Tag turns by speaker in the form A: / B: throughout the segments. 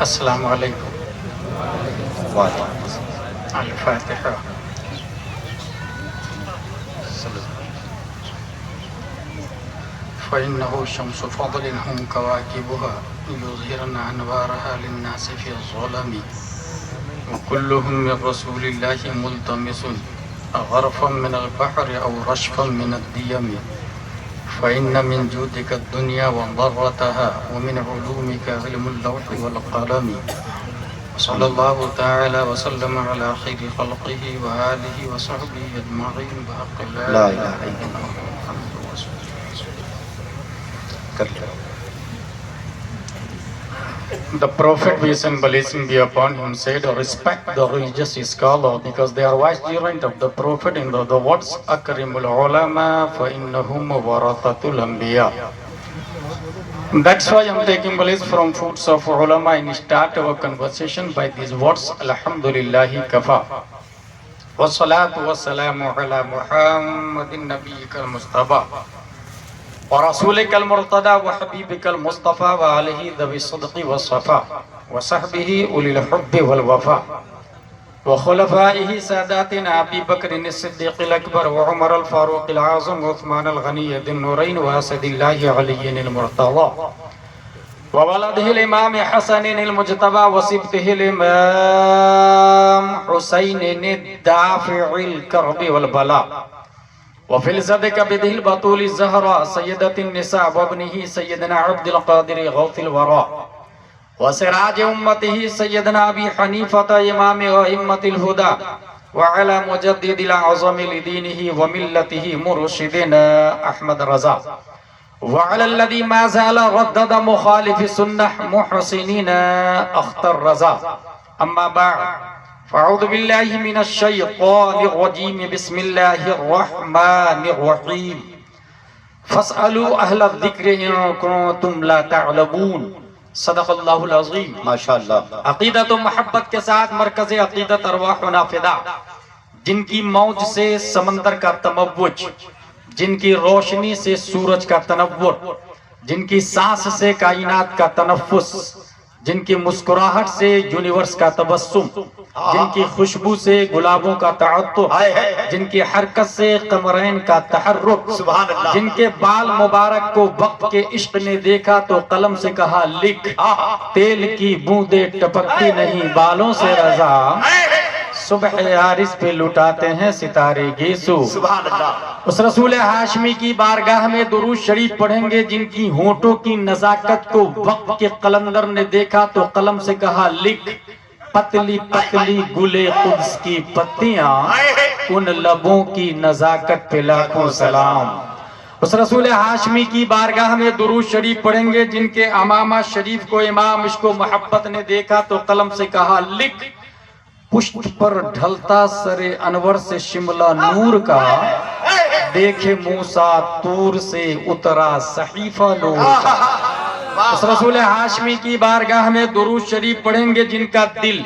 A: السلام علیکم. الفاتحہ. فإنه شمس فضل هم كواكبها يظهرن أنوارها للناس في الظلم وكلهم من رسول الله ملتمس غرفا من البحر أو رشفا من الديم فإن من جودك الدنيا وضرتها ومن علومك علم اللوح والقلم. صلى الله تعالى وسلم على خير خلقه وآله وصحبه أجمعين بحق لا إله إلا الله محمد رسول الله. The Prophet, peace and blessing be upon him, said, respect the religious scholar because they are vicegerent of the Prophet in the words, Akrimul ulama fa innahum warathatul anbiya. That's why I'm taking place from foods of ulama and start our conversation by these words, Alhamdulillahi kafa. Wassalatu wassalamu ala Muhammadin nabiyyikal Mustafa. ورسولك المرتضى وحبيبك المصطفى وآله ذوي الصدق والصفاء وصحبه أولي الحب والوفاء وخلفائه ساداتنا أبي بكر الصديق الأكبر وعمر الفاروق العظم وعثمان الغني ذي النورين وأسد الله علي المرتضى وولده الإمام حسن المجتبى وصبته الإمام حسين الدافع الكرب والبلاء وفي صدق بده البطول الزهراء سيدة النساء وابنه سيدنا عبد القادر غوث الوراء وسراج أمته سيدنا أبي حنيفة إمام أئمة الهدى وعلى مجدد الأعظم لدينه وملته مرشدنا أحمد رضا وعلى الذي ما زال ردد مخالف سنة محسنين أختر رضا. أما بعد فأعوذ بالله من الشيطان الرجيم بسم الله الرحمن الرحيم فاسألوا أهل الذكر إن كنتم لا تعلمون. صدق اللہ العظیم.
B: ماشاءاللہ.
A: عقیدت و محبت کے ساتھ مرکز عقیدت ارواحنا فدا، جن کی موج سے سمندر کا تموج، جن کی روشنی سے سورج کا تنور، جن کی سانس سے کائنات کا تنفس، جن کی مسکراہٹ سے یونیورس کا تبسم، جن کی خوشبو سے گلابوں کا تعطر، جن کی حرکت سے قمرین کا تحرک، جن کے بال مبارک کو وقت کے عشق نے دیکھا تو قلم سے کہا لکھ، تیل کی بوندیں ٹپکتی نہیں بالوں سے رضا، صبح عارض پہ لٹاتے ہیں ستارے گیسو. اس رسول ہاشمی کی بارگاہ میں درود شریف پڑھیں گے جن کی ہونٹوں کی نزاکت کو وقت کے قلندر نے دیکھا تو قلم سے کہا لکھ، پتلی پتلی گلے قدس کی پتیاں، ان لبوں کی نزاکت پہ لاکھوں سلام. اس رسول ہاشمی کی بارگاہ میں درود شریف پڑھیں گے جن کے امامہ شریف کو امام عشق و محبت نے دیکھا تو قلم سے کہا لکھ، پشت پر ڈھلتا سر انور سے شملہ نور کا، دیکھے موسیٰ طور سے اترا صحیفہ نور کا. اس رسول ہاشمی کی بارگاہ میں درود شریف پڑھیں گے جن کا دل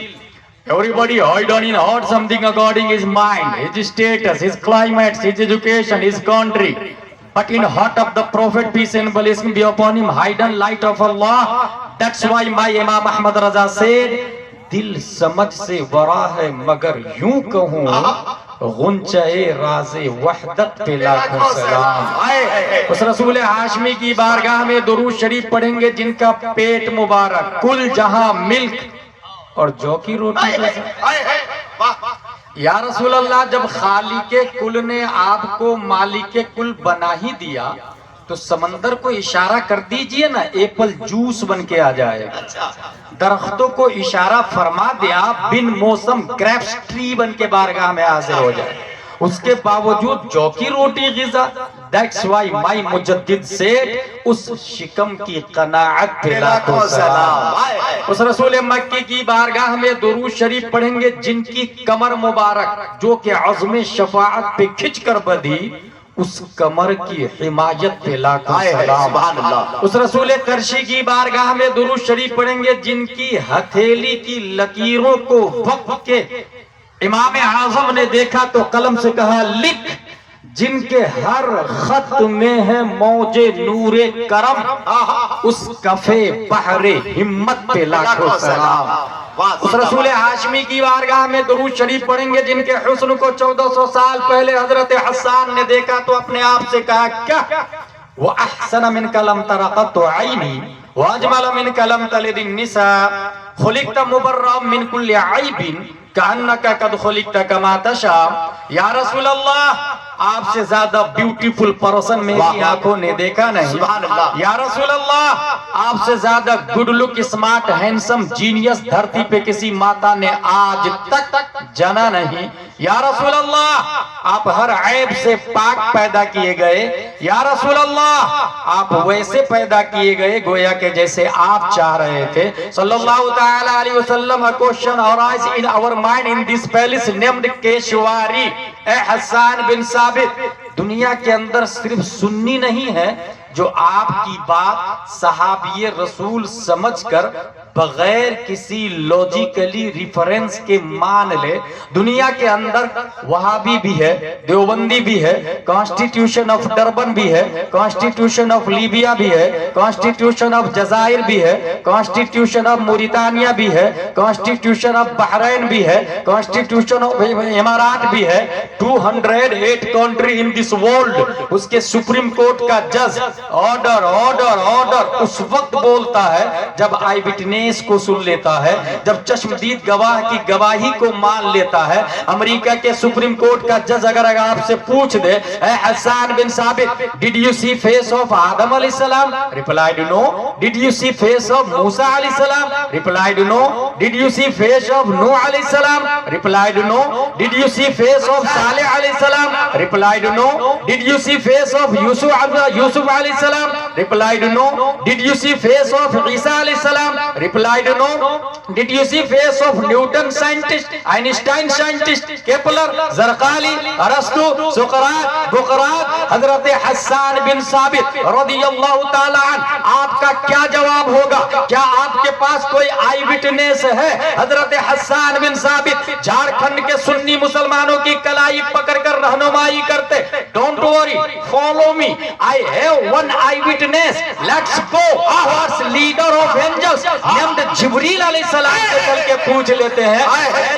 A: everybody hide on in heart something according his mind, his status, his climate, his education, his country, but in heart of the Prophet peace and blessing be upon him hidden light of Allah. That's why my Imam Ahmad Raza said دل سمجھ سے ورا ہے مگر یوں کہوں غنچہ راز وحدت پہ لاکھوں سلام. اس رسول ہاشمی کی بارگاہ میں درود شریف پڑھیں گے جن کا پیٹ مبارک کل جہاں ملک اور جو کی روٹی جیسا. یا رسول اللہ، جب خالق کل نے آپ کو مالک کل بنا ہی دیا تو سمندر کو اشارہ کر دیجئے نا ایپل جوس بن کے آ جائے گا، درختوں کو اشارہ فرما دیا بن موسم گریپس ٹری بن کے بارگاہ میں حاضر ہو جائے، اس کے باوجود جو کی روٹی غذا. That's why my مجدد سے اس شکم کی قناعت پہ لاکھوں سلام. اس رسول مکی کی بارگاہ میں درود شریف پڑھیں گے جن کی کمر مبارک جو کہ عزم شفاعت پہ کھچ کر بدھی، اس کمر کی حمایت پہ لاکھوں سلام. اس رسول قرشی کی بارگاہ میں درود شریف پڑھیں گے جن کی ہتھیلی کی لکیروں کو وقت کے امام اعظم نے دیکھا تو قلم سے کہا لکھ، جن کے ہر خط میں ہے موج نور کرم، اس کفے بحر ہمت پہ لاکھوں سلام۔ اس رسول ہاشمی کی بارگاہ میں درود شریف پڑھیں گے جن کے حسن کو 1400 سال پہلے حضرت حسان نے دیکھا تو اپنے آپ سے کہا کیا وَأَحْسَنَ مِنْكَ لَمْ تَرَ قَطُّ عَيْنِي وَأَجْمَلَ مِنْكَ لَمْ تَلِدِ النِّسَاءُ خُلِقْتَ مُبَرَّأً مِنْ كُلِّ عَيْبٍ كَأَنَّكَ قَدْ خُلِقْتَ كَمَا تَشَاءُ۔ یا رسول اللہ آپ سے زیادہ بیوٹیفل پرسن میری آنکھوں نے دیکھا نہیں۔ یا رسول اللہ آپ سے زیادہ good luck smart handsome genius دھرتی پہ کسی ماتا نے آج تک جنا نہیں۔ یا رسول اللہ آپ ہر عیب سے پاک پیدا کیے گئے۔ یا رسول اللہ آپ ویسے پیدا کیے گئے گویا کہ جیسے آپ چاہ رہے تھے۔ صلی اللہ تعالی علیہ وسلم۔ A question arises in our mind in this palace named کیشواری۔ A Hassan bin ثابت، دنیا کے اندر صرف سنی نہیں ہے جو آپ کی بات صحابی رسول سمجھ کر بغیر کسی لوجیکلی ریفرنس کے مان لے، دنیا کے اندر وہابی بھی ہے، دیوبندی بھی ہے، کانسٹیٹیوشن آف ڈربن بھی ہے، کانسٹیٹیوشن آف لیبیا بھی ہے، کانسٹیٹیوشن آف جزائر بھی ہے، کانسٹیٹیوشن آف موریتانیہ بھی ہے، کانسٹیٹیوشن آف بحرین بھی ہے، کانسٹیٹیوشن آف امارات بھی ہے۔ 208 کنٹری ان دس ورلڈ، اس کے سپریم کورٹ کا جج آرڈر آرڈر آرڈر اس وقت بولتا ہے جب آئی وٹنس کو سن لیتا ہے، جب چشمدید گواہ کی گواہی کو مان لیتا ہے۔ امریکہ کے سپریم کورٹ کا جج اگر آپ سے پوچھ دے اے Hassan bin Thabit did you see face of Adam علیہ السلام؟ Replied no. Did you see face of Musa علیہ السلام؟ Replied no. Did you see face of Nuh علیہ السلام؟ Replied no. Did you see face of Salih علیہ السلام؟ Replied no. Did you see face of Yusuf علیہ السلام؟ Replied no. Did you see face of Isa علیہ السلام؟ Replied no. Did you see face of Newton scientist, Einstein scientist, Kepler, زرقالی، ارسطو، سقراط، بقراط؟ حضرت حسان bin ثابت رضی اللہ تعالی عنہ آپ کا کیا جواب ہوگا؟ کیا آپ کے پاس کوئی آئی وٹنس ہے؟ حضرت حسان بن ثابت جھارکھنڈ کے سنی مسلمانوں کی کلائی پکڑ کر رہنمائی کرتے۔ Don't worry, follow me, I have one I witness, let's go. Ours leader of angels named Jibreel علیہ السلام سے چل کے پوچھ لیتے ہیں اے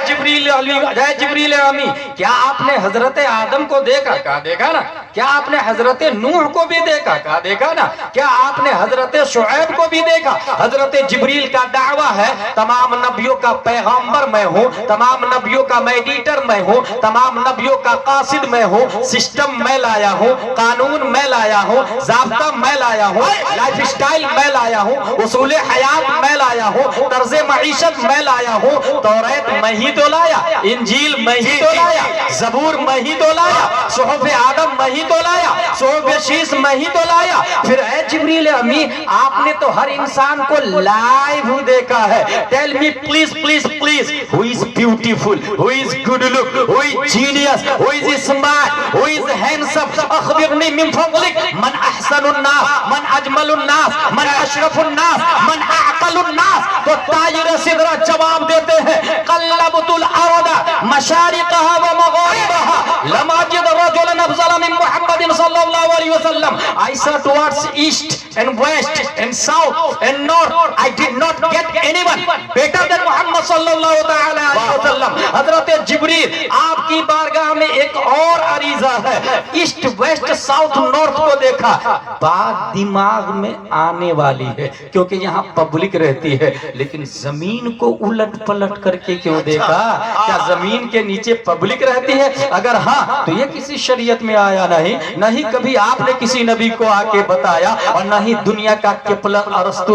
A: جبریل امی، کیا آپ نے حضرت آدم کو دیکھا؟ کہا دیکھا نا۔ کیا آپ نے حضرت نوح کو بھی دیکھا؟ کہا دیکھا نا۔ کیا آپ نے حضرت شعیب کو بھی دیکھا؟ حضرت جبریل کا دعویٰ ہے تمام نبیوں کا پیغمبر میں ہوں، تمام نبیوں کا میڈیٹر میں ہوں، تمام نبیوں کا قاصد میں ہوں، سسٹم میں لایا ہوں، قانون میں لایا ہوں، ضابطہ میں لایا ہوں، لائف سٹائل میں لایا ہوں، اصول حیات میں لایا ہوں، طرز معیشت میں لایا ہوں۔ توریت میں ہی تو لایا، انجیل میں ہی تو لایا، زبور میں ہی تو لایا، صحف آدم میں ہی تو لایا، صحف شیس میں ہی تو لایا۔ پھر اے جبریل امی آپ نے تو ہر انسان کو لائیو دیکھا ہے۔ Tell me please please please who is beautiful, who is good look, who is genius, who is smart, who is handsome؟ اخبرنی من فضلک من احسن الناس، من اجمل الناس، من اشرف الناس، من اعقل الناس؟ تو تاجر سدرہ جواب دیتے ہیں قلبت الارض مشارقها ومغاربها لم اجد رجلا افضل من محمد صلی اللہ علیہ وسلم۔ I saw towards east and west and south and north, I did not get anyone better than محمد صلی اللہ تعالی علیہ وسلم۔ حضرت جبریل آپ کی بارگاہ میں ایک اور عریضہ ہے، ایسٹ ویسٹ ساؤتھ نارتھ کو دیکھا، بات دماغ میں آنے والی ہے کیونکہ یہاں پبلک رہتی ہے، لیکن زمین کو الٹ پلٹ کر کے کیوں دیکھا؟ کیا زمین کے نیچے پبلک رہتی ہے؟ اگر ہاں تو یہ کسی شریعت میں آیا نہیں، نہ ہی کبھی آپ نے کسی نبی کو آ کے بتایا، اور نہ ہی دنیا کا کیپلر ارسطو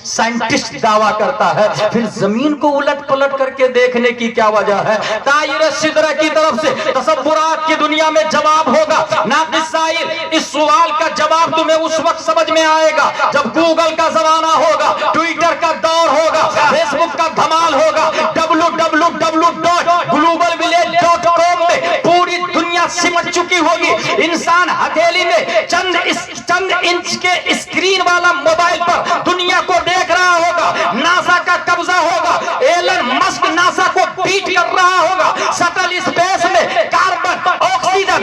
A: سائنٹسٹ دعویٰ کرتا ہے۔ پھر زمین کو الٹ پلٹ کر کے دیکھنے کی کیا وجہ ہے؟ طائر سدرہ کی طرف سے تصورات کی دنیا میں جواب ہوگا۔ ناقص سائل، اس سوال کا جواب تمہیں اس وقت سمجھ میں آئے گا جب گوگل کا زمانہ ہوگا، ٹویٹر کا دور ہوگا، فیس بک کا دھمال ہوگا، www.globalvillage.com میں پوری دنیا سمٹ چکی ہوگی۔ انسان ہتھیلی میں چند انچ کے اسکرین والا موبائل پر دنیا کو دیکھ رہا ہوگا، ناسا کا قبضہ ہوگا، ایلن مسک ناسا کو بیٹ کر رہا ہوگا، سٹل اسپیس میں کاربن، آکسیجن،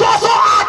A: 208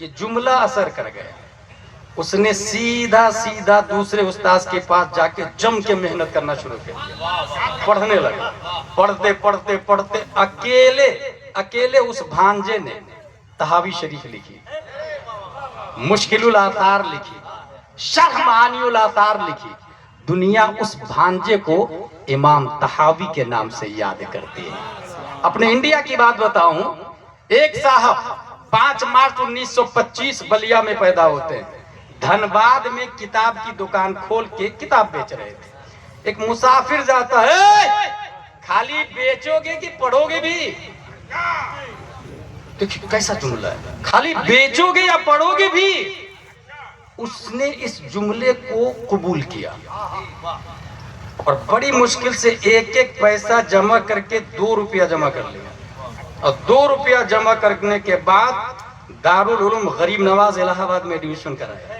B: یہ جملہ اثر کر گیا. اس نے سیدھا سیدھا دوسرے استاذ کے پاس جا کے جم کے محنت کرنا شروع کر دیا, پڑھنے لگا. پڑھتے پڑھتے پڑھتے اکیلے اس بھانجے نے تحاوی شریف لکھی, مشکل الاثار لکھی, شرح معانی الاثار لکھی. دنیا اس بھانجے کو امام تحاوی کے نام سے یاد کرتی ہے. اپنے انڈیا کی بات بتاؤں, ایک صاحب 5 مارچ 1925 بلیا میں پیدا ہوتے ہیں. دھنباد میں کتاب کی دکان کھول کے کتاب بیچ رہے تھے. ایک مسافر جاتا ہے, خالی بیچو گے کہ پڑھو گے بھی؟ دیکھیں کیسا جملہ ہے, خالی بیچو گے یا پڑھو گے بھی؟ اس نے اس جملے کو قبول کیا اور بڑی مشکل سے ایک ایک پیسہ جمع کر کے 2 روپیہ جمع کر لیا. اور 2 روپیہ جمع کرنے کے بعد دارالعلوم غریب نواز الہ آباد میں ایڈمیشن کرایا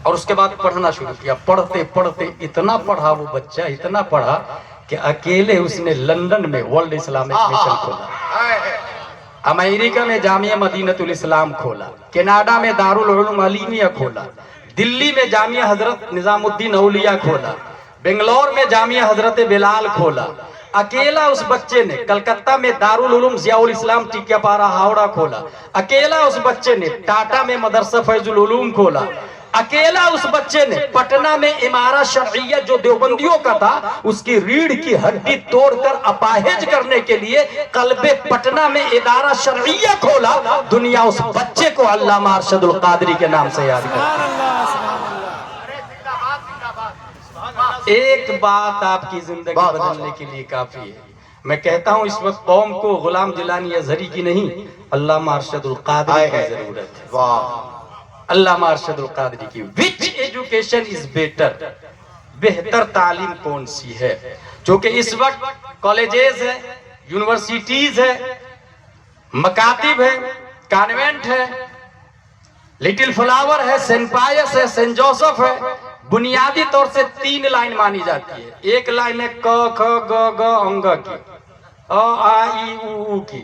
B: اور اس کے بعد پڑھنا شروع کیا. پڑھتے پڑھتے اتنا پڑھا وہ بچہ, اتنا پڑھا کہ اکیلے اس نے لندن میں ورلڈ اسلامک مشن کھولا, امریکہ میں جامعہ مدینۃ الاسلام کھولا, کینیڈا میں دارالعلوم علیمیہ کھولا, دلی میں جامعہ حضرت نظام الدین اولیاء کھولا, بنگلور میں جامعہ حضرت بلال کھولا. اکیلا اس بچے نے کلکتہ میں دارالعلوم ضیاء الاسلام ٹیکیا پارا ہاوڑا کھولا. اکیلا اس بچے نے ٹاٹا میں مدرسہ فیض العلوم کھولا. اکیلا اس بچے نے پٹنہ میں امارہ شرعیہ جو دیوبندیوں کا تھا اس کی ریڑھ کی ہڈی توڑ کر اپاہج کرنے کے لیے قلب پٹنہ میں ادارہ شرعیہ کھولا. دنیا اس بچے کو علامہ ارشد القادری کے نام سے یاد کرتی ہے. ایک بات آپ کی زندگی بدلنے کے لیے کافی ہے. میں کہتا ہوں اس وقت قوم کو غلام جیلانی ازہری کی نہیں, علامہ ارشد القادری کی ضرورت ہے. علامہ ارشد القادری کی. which education is better, بہتر تعلیم کون سی ہے؟ جو کہ اس وقت کالجز ہے, یونیورسٹیز ہے, مکاتب ہے, کانوینٹ ہے, لٹل فلاور ہے, سینٹ پائس ہے, سینٹ جوسف ہے. بنیادی طور سے 3 لائن مانی جاتی ہے. ایک لائن ہے ک کھ گ گ انگ کی, ا آ ای او کی.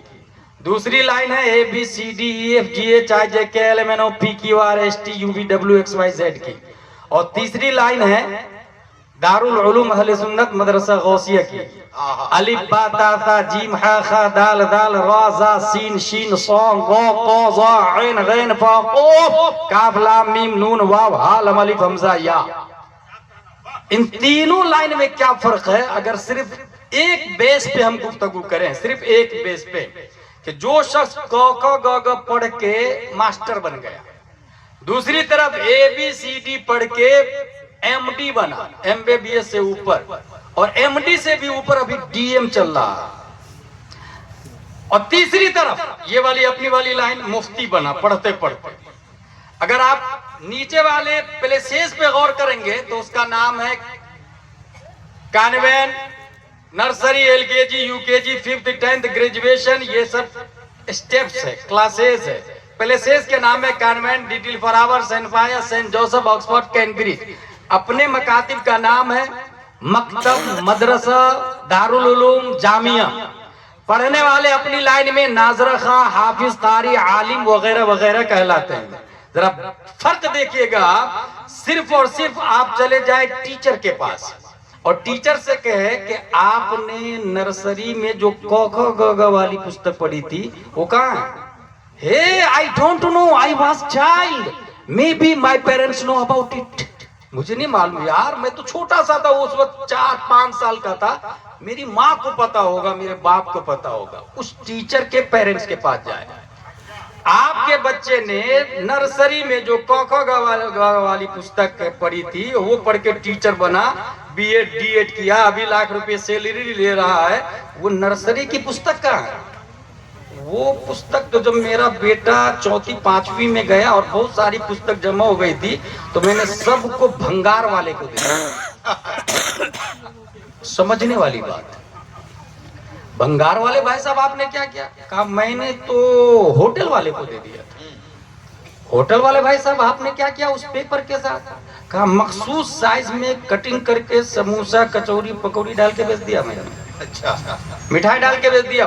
B: دوسری لائن ہے A B C D E F G H I J K L M N O P Q R S T U V W X Y Z کی. اور تیسری لائن ہے دارالعلوم اہل سنت مدرسہ غوثیہ کی, الف با تا ثا جیم ح خ دال دال را زا سین شین صاد غ ق ظ عین غین فا قاف کاف لام میم نون واو ہا لام الف حمزہ یا. ان تینوں لائن میں کیا فرق ہے؟ اگر صرف ایک بیس پہ ہم گفتگو کریں, صرف ایک بیس پہ, کہ جو شخص ک ک گ گ پڑھ کے ماسٹر بن گیا, دوسری طرف اے بی سی ڈی پڑھ کے ایم ڈی بنا, ایم بی بی ایس سے اوپر, اور ایم ڈی سے بھی اوپر ابھی ڈی ایم چل رہا, اور تیسری طرف یہ والی اپنی والی لائن مفتی بنا پڑھتے پڑھتے. اگر آپ نیچے والے پلیسز پہ غور کریں گے تو اس کا نام ہے کانوین, نرسری, ایل کے جی, یو کے جی, 5th 10th گریجویشن, یہ سب اسٹیپس ہے, کلاسز ہے. پلیسز کے نام ہے کانوینٹ, لٹل فلاور, سینٹ پائس, سینٹ جوسف, آکسفورڈ, کیمبرج. اپنے مکاتب کا نام ہے مکتب, مدرسہ, دارالعلوم, جامعہ. پڑھنے والے اپنی لائن میں ناظر خاں, حافظ, قاری, عالم وغیرہ وغیرہ کہلاتے ہیں. ذرا فرق دیکھیے گا, صرف اور صرف آپ چلے جائیں ٹیچر کے پاس اور ٹیچر سے کہے کہ آپ نے نرسری میں جو ک کھ گ گھ والی پستک پڑھی تھی وہ کہاں ہے؟ Hey, I don't know, I was child. Maybe my parents know about it. مجھے نہیں معلوم یار, میں تو چھوٹا سا تھا اس وقت, 4-5 سال کا تھا. میری ماں کو پتا ہوگا, میرے باپ کو پتا ہوگا. اس ٹیچر کے پیرنٹس کے پاس جائے. آپ کے بچے نے نرسری میں جو ک کھ گ والی پستک پڑھی تھی وہ پڑھ کے ٹیچر بنا, بی ایڈ ڈی ایڈ کیا, ابھی لاکھ روپے سیلری لے رہا ہے. وہ نرسری کی پستک کہاں ہے؟ وہ پستک تو جب میرا بیٹا 4تھی 5ویں میں گیا اور بہت ساری پستک جمع ہو گئی تھی تو میں نے سب کو بھنگار والے کو دیا. سمجھنے والی بات. بھنگار والے بھائی صاحب آپ نے کیا کیا؟ کہا میں نے تو ہوٹل والے کو دے دیا تھا. ہوٹل والے بھائی صاحب آپ نے کیا کیا اس پیپر کے ساتھ؟ کہا مخصوص سائز میں کٹنگ کر کے سموسا, کچوری, پکوڑی ڈال کے بیچ دیا میں نے. اچھا, مٹھائی ڈال کے بیچ دیا.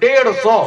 B: 150।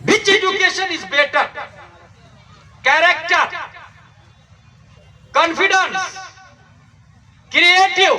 B: Which education is better? Character, confidence, creative।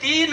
B: 3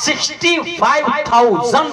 B: 65,000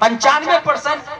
B: 95%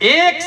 B: 1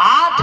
B: 8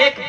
B: 1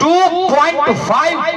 B: 2.5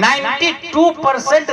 B: 92%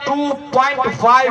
B: 2.5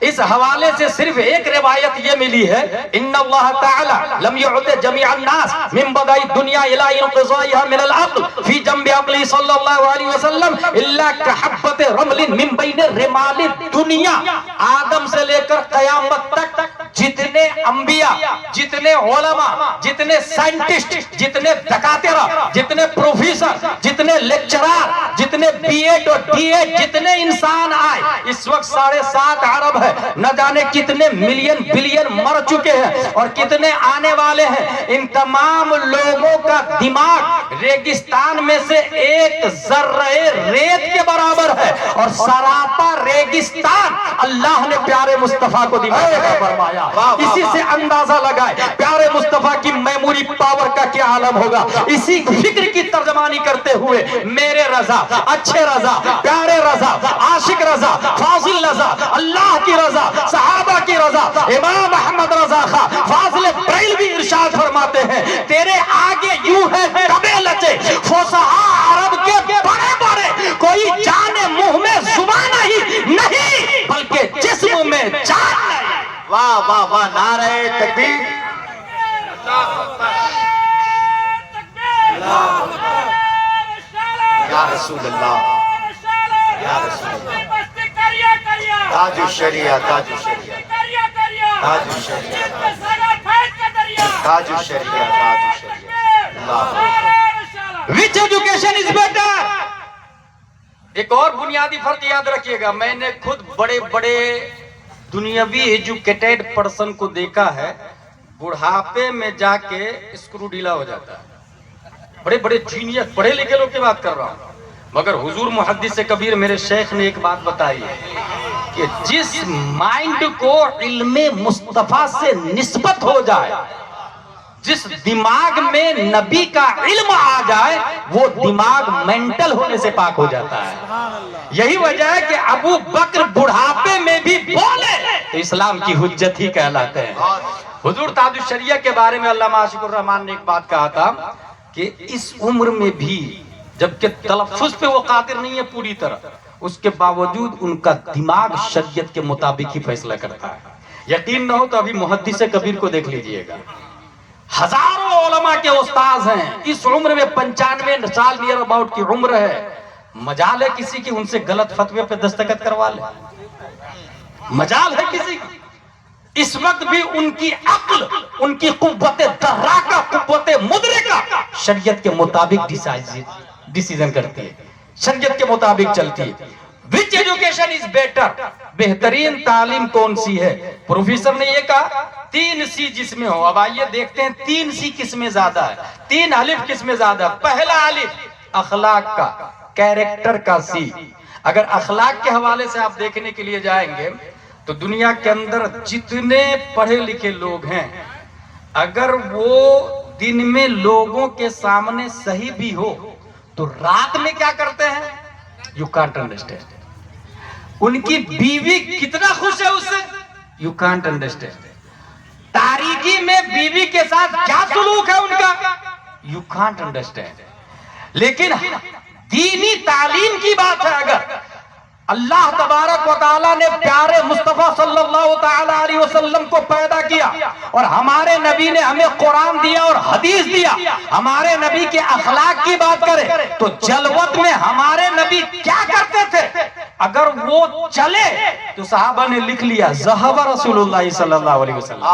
B: اس حوالے سے صرف ایک روایت یہ ملی ہے، ان اللہ تعالی لم یعط جمیع الناس من بداء الدنیا الى انقضائها من العقل فی جنب عقلی صلی اللہ علیہ وسلم الا کحبۃ رمل من بین رمال الدنیا. آدم سے لے کر قیامت تک جتنے انبیاء، جتنے علماء، جتنے سائنٹسٹ، جتنے دکاترہ، جتنے پروفیسر، جتنے لیکچرار، جتنے بی ایڈ اور ڈی ایڈ، جتنے انسان آئے، اس وقت 7.5 ارب ہے، نہ جانے کتنے ملین بلین مر چکے ہیں اور کتنے آنے والے ہیں. ان تمام لوگوں کا دماغ ریگستان میں سے ایک ذرہ ریت کے برابر ہے، اور سراپا ریگستان اللہ نے پیارے مصطفیٰ کو دماغ عطا فرمایا. اسی سے اندازہ لگائے پیارے مصطفیٰ کی میموری پاور کا کیا عالم ہوگا. اسی فکر کی ترجمانی کرتے ہوئے میرے رضا، اچھے رضا، پیارے رضا، عاشق رضا، فاضل رضا، اللہ کی رضا، صحابہ کی رضا، امام احمد رضا خان فاضل بریلوی ارشاد فرماتے ہیں، تیرے آگے یوں ہے کبے لچے فصحاء عرب کے بڑے بڑے، کوئی جان منہ میں زبان نہیں بلکہ جسم میں جان نہیں.
C: واہ واہ واہ، نعرہ تکبیر. یا رسول اللہ، یا رسول اللہ. تاج الشریعہ، تاج الشریعہ، تاج الشریعہ، تاج الشریعہ، تاج الشریعہ. اللہ
B: وچ ایجوکیشن از بیٹر. ایک اور بنیادی فرق یاد رکھیے گا، میں نے خود بڑے بڑے دنیاوی ایجوکیٹڈ پرسن کو دیکھا ہے، بڑھاپے میں جا کے اسکرو ڈھیلا ہو جاتا ہے. بڑے بڑے جینیس پڑھے لکھے لوگ کی بات کر رہا ہوں، مگر حضور محدث کبیر میرے شیخ نے ایک بات بتائی ہے کہ جس مائنڈ کو علم مصطفیٰ سے نسبت ہو جائے، جس دماغ میں نبی کا علم آ جائے، وہ دماغ مینٹل ہونے سے پاک ہو جاتا ہے. یہی وجہ ہے کہ ابو بکر بڑھاپے میں بھی بولے تو اسلام کی حجت ہی کہلاتے ہیں. حضور تاج الشریعہ کے بارے میں علامہ عاشق الرحمان نے ایک بات کہا تھا کہ اس عمر میں بھی، جبکہ تلفظ پہ وہ قادر نہیں ہے پوری طرح، اس کے باوجود ان کا دماغ شریعت کے مطابق ہی فیصلہ کرتا ہے. یقین نہ ہو تو ابھی محدث کبیر کو دیکھ لیجئے گا، ہزاروں علماء کے استاذ ہیں، اس عمر میں 95 سال نیئر اباؤٹ کی عمر ہے. مجال ہے کسی کی ان سے غلط فتوے پہ دستخط کروا لے؟ مجال ہے کسی کی؟ اس وقت بھی ان کی عقل، ان کی قوت دراکہ، قوت مدرکہ شریعت کے مطابق ڈیسیزن کرتی ہے، شریعت کے مطابق چلتی ہے. وچ ایجوکیشن از بیٹر، بہترین تعلیم کون سی ہے؟ پروفیسر نے یہ کہا 3 سی جس میں ہو. اب آئیے دیکھتے ہیں 3 سی کس میں زیادہ ہے، 3 الف کس میں زیادہ ہے. پہلا الف اخلاق کا، کیریکٹر کا سی. اگر اخلاق کے حوالے سے آپ دیکھنے کے لیے جائیں گے تو دنیا کے اندر جتنے پڑھے لکھے لوگ ہیں، اگر وہ دن میں لوگوں کے سامنے صحیح بھی ہو تو رات میں کیا کرتے ہیں؟ You can't understand. ان کی بیوی کتنا خوش ہے اس سے، یو کانٹ انڈرسٹینڈ. تاریکی میں بیوی کے ساتھ کیا سلوک ہے ان کا، یو کانٹ انڈرسٹینڈ. لیکن دینی تعلیم کی بات ہے، اگر اللہ تبارک و تعالیٰ نے پیارے مصطفیٰ صلی اللہ تعالیٰ علیہ وسلم کو پیدا کیا اور ہمارے نبی نے ہمیں قرآن دیا اور حدیث دیا، ہمارے نبی کے اخلاق کی بات کرے تو جلوت میں ہمارے نبی کیا کرتے تھے؟ اگر وہ چلے تو صحابہ نے لکھ لیا ذہب رسول اللہ صلی اللہ علیہ وسلم.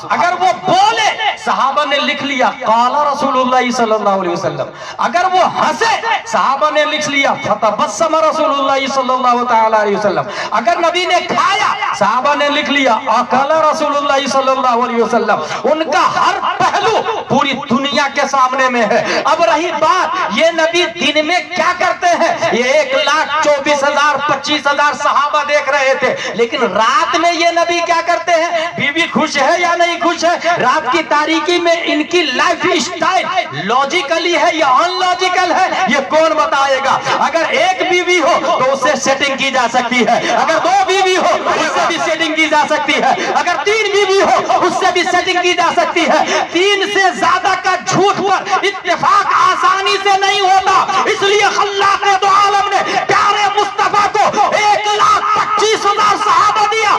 B: اگر وہ بولے صحابہ نے لکھ لیا قال رسول اللہ صلی اللہ علیہ وسلم. اگر وہ ہنسے صحابہ نے لکھ لیا فتبسم رسول اللہ صلی اللہ تعالی علیہ وسلم. اگر نبی نے کھایا صحابہ نے لکھ لیا اکل رسول اللہ صلی اللہ علیہ وسلم. ان کا ہر پہلو پوری دنیا کے سامنے میں ہے. اب رہی بات یہ نبی دن میں کیا کرتے ہیں، یہ 1,24,000 25,000 صحابہ دیکھ رہے تھے، لیکن رات میں یہ نبی کیا کرتے ہیں؟ بیوی خوش ہے یا نہیں خوش ہے؟ رات کی تاریکی میں ان کی لائف سٹائل لاجیکلی ہے یا ان لاجیکل ہے، یہ کون بتائے گا؟ اگر ایک بیوی ہو تو اسے سیٹنگ کی جا سکتی ہے، اگر 2 بیوی ہو اس سے بھی سیٹنگ کی جا سکتی ہے، اگر 3 بیوی ہو اس سے بھی سیٹنگ کی جا سکتی ہے. 3 سے زیادہ کا جھوٹ پر اتفاق آسانی سے نہیں ہوتا. اس لیے خلاق دو عالم نے پیارے مصطفیٰ کو 1,25,000 صحابہ دیا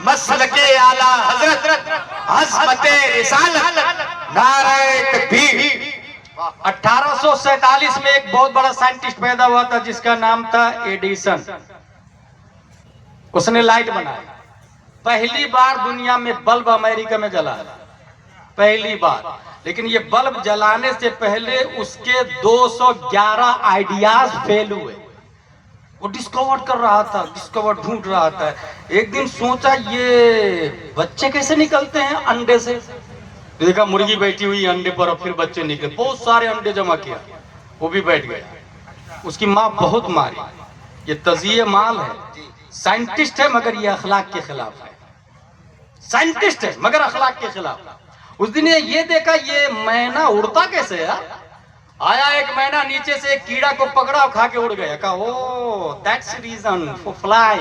C: مسلک اعلی حضرت عظمت رسالت نعرہ تکبیر
B: 1847 میں ایک بہت بڑا سائنٹسٹ پیدا ہوا تھا جس کا نام تھا ایڈیسن. اس نے لائٹ بنایا. پہلی بار دنیا میں بلب امریکہ میں جلا, پہلی بار. لیکن یہ بلب جلانے سے پہلے اس کے 211 آئیڈیاز فیل ہوئے. وہ ڈسکور کر رہا تھا, ڈسکور ڈھونڈ رہا تھا. ایک دن سوچا یہ بچے کیسے نکلتے ہیں انڈے سے. دیکھا مرغی بیٹھی ہوئی انڈے پر اور پھر بچے نکلے. بہت سارے انڈے جمع کیا, وہ بھی بیٹھ گیا. اس کی ماں بہت ماری. یہ تزیہ مال ہے, سائنٹسٹ ہے مگر یہ اخلاق کے خلاف ہے. سائنٹسٹ ہے مگر اخلاق کے خلاف. اس دن یہ دیکھا یہ مینا اڑتا کیسے ہے. آیا ایک مینا نیچے سے ایک کیڑا کو پکڑا اور کھا کے اڑ گیا. کہا او دیٹس ریزن فور فلائی.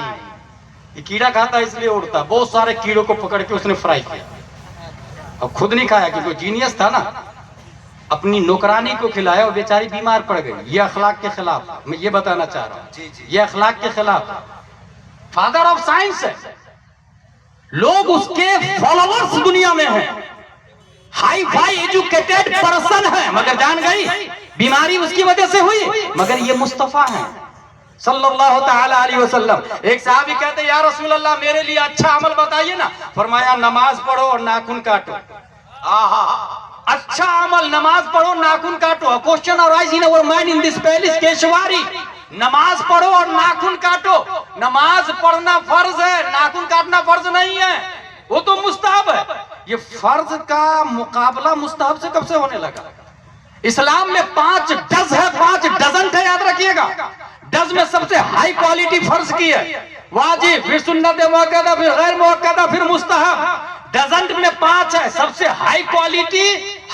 B: یہ کیڑا کھاتا اس لیے اڑتا. بہت سارے کیڑوں کو پکڑ کے اس نے فرائی کیا. اب خود نہیں کھایا کیونکہ جینیس تھا نا, اپنی نوکرانی کو کھلایا اور بیچاری بیمار پڑ گئی. یہ اخلاق کے خلاف, میں یہ بتانا چاہ رہا ہوں, یہ اخلاق کے خلاف. فادر آف سائنس ہے, لوگ اس کے فالوورز دنیا میں ہیں, ہائی فائی ایجوکیٹڈ پرسن ہے, مگر جان گئی بیماری اس کی وجہ سے ہوئی. مگر یہ مصطفیٰ ہیں صلی اللہ تعالی علیہ وسلم. ایک صحابی کہتے یا رسول اللہ میرے لیے اچھا عمل بتائیے نا. فرمایا نماز پڑھو اور ناخن کاٹو. اچھا عمل, نماز پڑھو ناخن کاٹو. Question arises in our mind in this palace کیشواری. نماز پڑھو اور ناخن کاٹو. نماز پڑھنا فرض ہے, ناخن کاٹنا فرض نہیں ہے, وہ تو مستحب ہے. یہ فرض کا مقابلہ مستحب سے کب سے ہونے لگا؟ اسلام میں 5 ڈز ہے, 5 ڈزنٹ ہے, یاد رکھیے گا. ڈز میں سب سے ہائی کوالٹی فرض کی ہے, واجب, پھر سنت مؤکدہ, پھر غیر مؤکدہ, پھر مستحب. ڈزنٹ میں 5 ہے. سب سے ہائی کوالٹی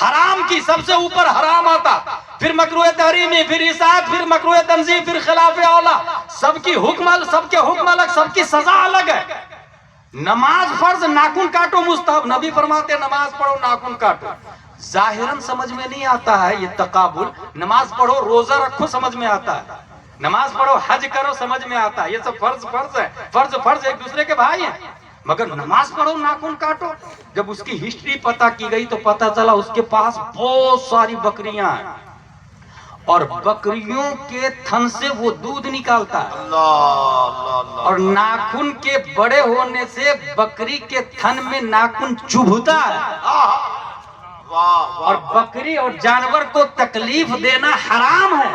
B: حرام کی, سب سے اوپر حرام آتا, پھر مکروہ تحریمی, پھر اصاعت, پھر مکروہ تنزیہ, پھر خلاف اولا. سب کی حکم, سب کے حکم الگ, سب کی سزا الگ ہے. نماز فرض, ناخن کاٹو مستحب. نبی فرماتے ہیں نماز پڑھو ناخن کاٹو. ظاہراً سمجھ میں نہیں آتا ہے یہ تقابل. نماز پڑھو روزہ رکھو سمجھ میں آتا ہے, نماز پڑھو حج کرو سمجھ میں آتا ہے. یہ سب فرض فرض ہے, فرض فرض ایک دوسرے کے بھائی ہیں. مگر نماز پڑھو ناخن کاٹو, جب اس کی ہسٹری پتہ کی گئی تو پتہ چلا اس کے پاس بہت ساری بکریاں ہیں اور بکریوں کے تھن سے وہ دودھ نکالتا ہے. اور ناخن کے بڑے ہونے سے بکری کے تھن میں ناخن چبھتا ہے. اور بکری اور جانور کو تکلیف دینا حرام ہے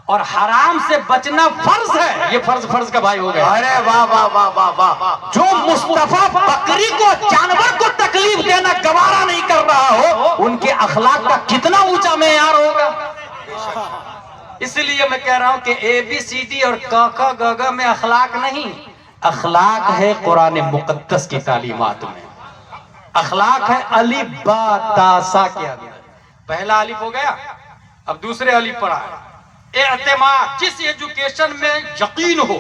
B: اور حرام سے بچنا فرض ہے. یہ فرض فرض کا بھائی ہو گیا.
C: ارے واہ واہ واہ واہ واہ.
B: جو مصطفیٰ بکری کو, جانور کو تکلیف دینا گوارا نہیں کر رہا ہو, ان کے اخلاق کا کتنا اونچا معیار ہوگا. اس لیے میں کہہ رہا ہوں کہ اے بی سی ڈی اور کا گا میں اخلاق نہیں, اخلاق ہے قرآن مقدس کی تعلیمات میں. اخلاق ہے الف با تا سا کے اندر. پہلا الف ہو گیا, اب دوسرے الف پڑھا ہے اعتماد. جس ایجوکیشن میں یقین ہو.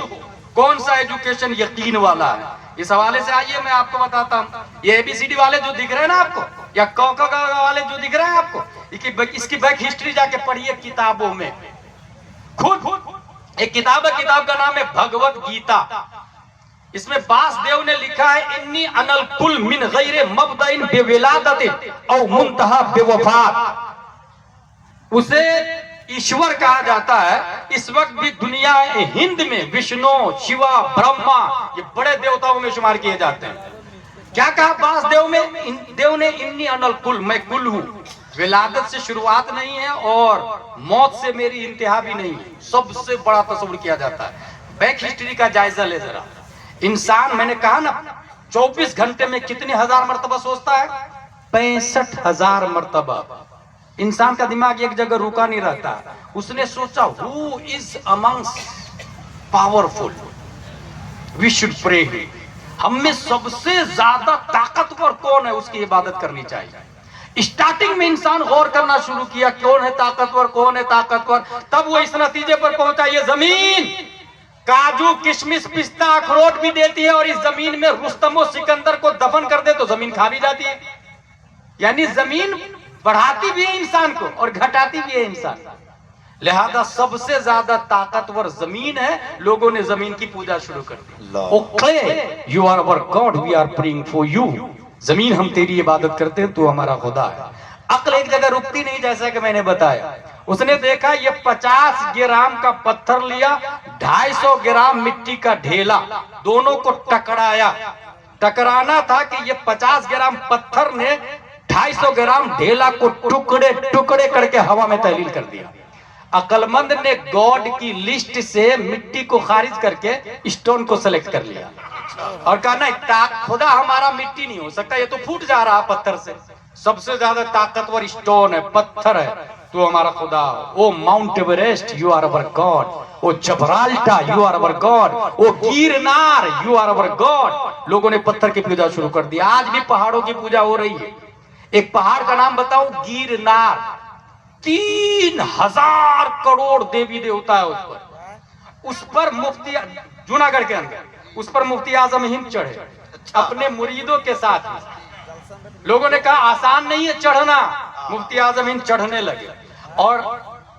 B: کون سا ایجوکیشن یقین والا ہے؟ اس حوالے سے آئیے میں آپ کو بتاتا ہوں. یہ اے بی سی ڈی والے جو دکھ رہے ہیں نا آپ کو, یا کوکا والے جو دکھ رہے ہیں آپ کو, اس کی بیک ہسٹری جا کے پڑھیے کتابوں میں. خود ایک کتاب ہے, کتاب کا نام ہے بھگوت گیتا. اس میں باسدیو نے لکھا ہے انی انل کل من غیر مبدئن بے ولادت او منتہا بے وفات. اسے ایشور کہا جاتا ہے. اس وقت بھی دنیا ہند میں وشنو, شیوا, برہما یہ بڑے دیوتاؤں میں شمار کیے جاتے ہیں. کیا کہا باسدیو میں؟ دیو نے انی انل کل, میں کل ہوں. ولادت سے شروعات نہیں ہے اور موت سے میری انتہا بھی نہیں ہے. سب سے بڑا تصور کیا جاتا ہے. بیک ہسٹری کا جائزہ لے ذرا. انسان, میں نے کہا نا 24 گھنٹے میں کتنے ہزار مرتبہ سوچتا ہے؟ 65,000 مرتبہ. انسان کا دماغ ایک جگہ رکا نہیں رہتا. اس نے سوچا who is amongst powerful we should pray him. ہم میں سب سے زیادہ طاقتور کون ہے, اس کی عبادت کرنی چاہیے. اسٹارٹنگ میں انسان غور کرنا شروع کیا کون ہے طاقتور, کون ہے طاقتور. تب وہ اس نتیجے پر پہنچا یہ زمین کاجو, کشمش, پستہ, اخروٹ بھی دیتی ہے, اور اس زمین میں رستم و سکندر کو دفن کر دے تو زمین کھا بھی جاتی ہے. یعنی زمین بڑھاتی بھی ہے انسان کو اور گھٹاتی بھی ہے انسان. لہذا سب سے زیادہ طاقتور زمین ہے، لوگوں نے زمین کی پوجا شروع کر دی. او clay, you are our God, we are praying for you. زمین ہم تیری عبادت کرتے ہیں، تو ہمارا خدا ہے. عقل ایک جگہ رکتی نہیں، جیسا کہ میں نے بتایا. اس نے دیکھا یہ 50 گرام کا پتھر لیا، 250 گرام مٹی کا ڈھیلا، دونوں کو ٹکرایا. ٹکرانا تھا کہ یہ 50 گرام پتھر نے 250 گرام ڈھیلا کو ٹکڑے ٹکڑے کر کے ہوا میں تحلیل کر دیا. عقل مند نے گاڈ کی لسٹ سے مٹی کو خارج کر کے اسٹون کو سلیکٹ کر لیا اور کہا نہیں، خدا ہمارا مٹی نہیں ہو سکتا، یہ تو پھوٹ جا رہا پتھر سے. سب سے زیادہ طاقتور اسٹون ہے، پتھر ہے، تو ہمارا خدا. O Mount Everest, you are our God. O Gibraltar, you are our God. O Girnar, you are our God. لوگوں نے پتھر کی پوجا شروع کر دی. آج بھی پہاڑوں کی پوجا ہو رہی ہے. ایک پہاڑ کا نام بتاؤ، گیرنار. 3000 کروڑ دیوی دیوتا ہے اس پر مفتی جوناگڑھ کے اندر، اس پر مفتی اعظم ہند چڑھے اپنے مریدوں کے ساتھ. لوگوں نے کہا آسان نہیں ہے چڑھنا. مفتی اعظم ہند چڑھنے لگے اور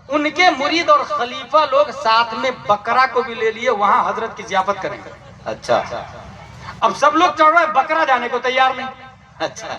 B: ان کے مرید اور خلیفہ لوگ ساتھ میں بکرا کو بھی لے لیے، وہاں حضرت کی ضیافت کریں گے.
C: اچھا.
B: اب سب لوگ چڑھ رہے ہیں، بکرا جانے کو تیار نہیں.
C: اچھا.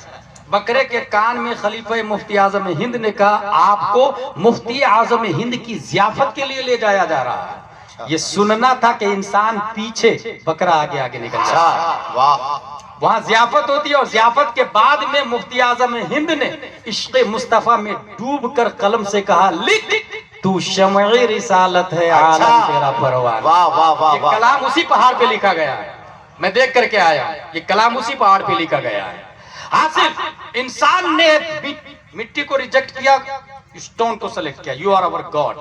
B: بکرے کے کان میں خلیفہ مفتی اعظم ہند نے کہا آپ کو مفتی اعظم ہند کی ضیافت کے لیے لے جایا جا رہا ہے. یہ سننا تھا کہ انسان پیچھے، بکرا آگے آگے نکل جاتا ہے.
C: واہ.
B: وہاں ضیافت ہوتی ہے اور ضیافت کے بعد میں مفتی اعظم ہند نے عشق مصطفیٰ میں ڈوب کر قلم سے کہا لکھ، تو شمع رسالت ہے، عالم تیرا پروان.
C: واہ واہ واہ
B: یہ
C: واہ.
B: کلام اسی پہاڑ پہ لکھا گیا ہے، میں دیکھ کر کے آیا. یہ کلام اسی پہاڑ پہ لکھا گیا ہے. حاصل انسان نے مٹی کو ریجیکٹ کیا، اسٹون کو سلیکٹ کیا. You are our God.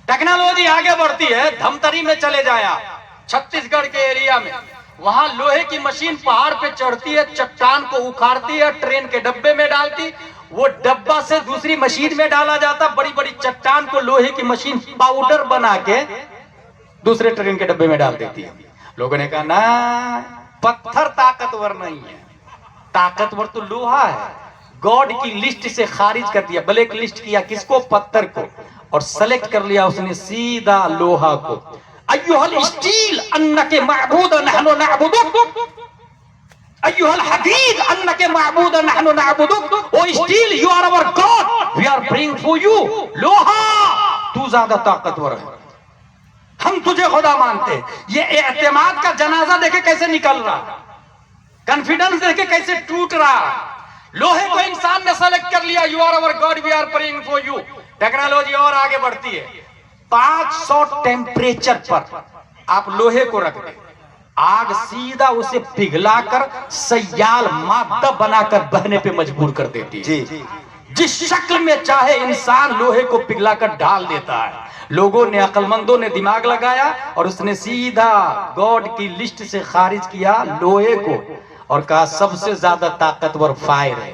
B: Technology آگے بڑھتی ہے. دھمتری میں چلے جایا، چھتیس گڑھ کے ایریا میں، وہاں لوہے کی مشین پہاڑ پہ چڑھتی ہے، چٹان کو اکھاڑتی ہے، ٹرین کے ڈبے میں ڈالتی، وہ ڈبہ سے دوسری مشین میں ڈالا جاتا، بڑی بڑی چٹان کو لوہے کی مشین پاؤڈر بنا کے دوسرے ٹرین کے ڈبے میں ڈال دیتی ہے. لوگوں نے کہا نا، پتھر طاقتور نہیں ہے، طاقتور تو لوہا ہے. گاڈ کی لسٹ سے خارج کر دیا، بلیک لسٹ کیا. کس کو؟ پتھر کو. اور سلیکٹ کر لیا اس نے سیدھا لوہا کو. ایھا الاسٹیل انک معبود نحن نعبدک، ایھا الحدید انک معبود نحن نعبدک. O steel, you are our God, we are praying for you. لوہا، تو زیادہ طاقتور ہے، ہم تجھے خدا مانتے. یہ اعتماد کا جنازہ دیکھے کیسے نکل رہا، کانفیڈنس دیکھے کیسے ٹوٹ رہا. لوہے کو انسان نے سلیکٹ کر لیا، you are our God, we are praying for you. Technology اور آگے بڑھتی ہے. 500 ٹیمپریچر پر آپ لوہے کو رکھ دیں، آگ سیدھا اسے پگھلا کر سیال مادہ بنا کر بہنے پہ مجبور کر دیتی ہے.
C: جی.
B: جس شکل میں چاہے انسان لوہے کو پگھلا کر ڈال دیتا ہے. لوگوں نے، عقل مندوں نے دماغ لگایا اور اس نے سیدھا گاڈ کی لسٹ سے خارج کیا لوہے کو اور کہا سب سے زیادہ طاقتور فائر ہے،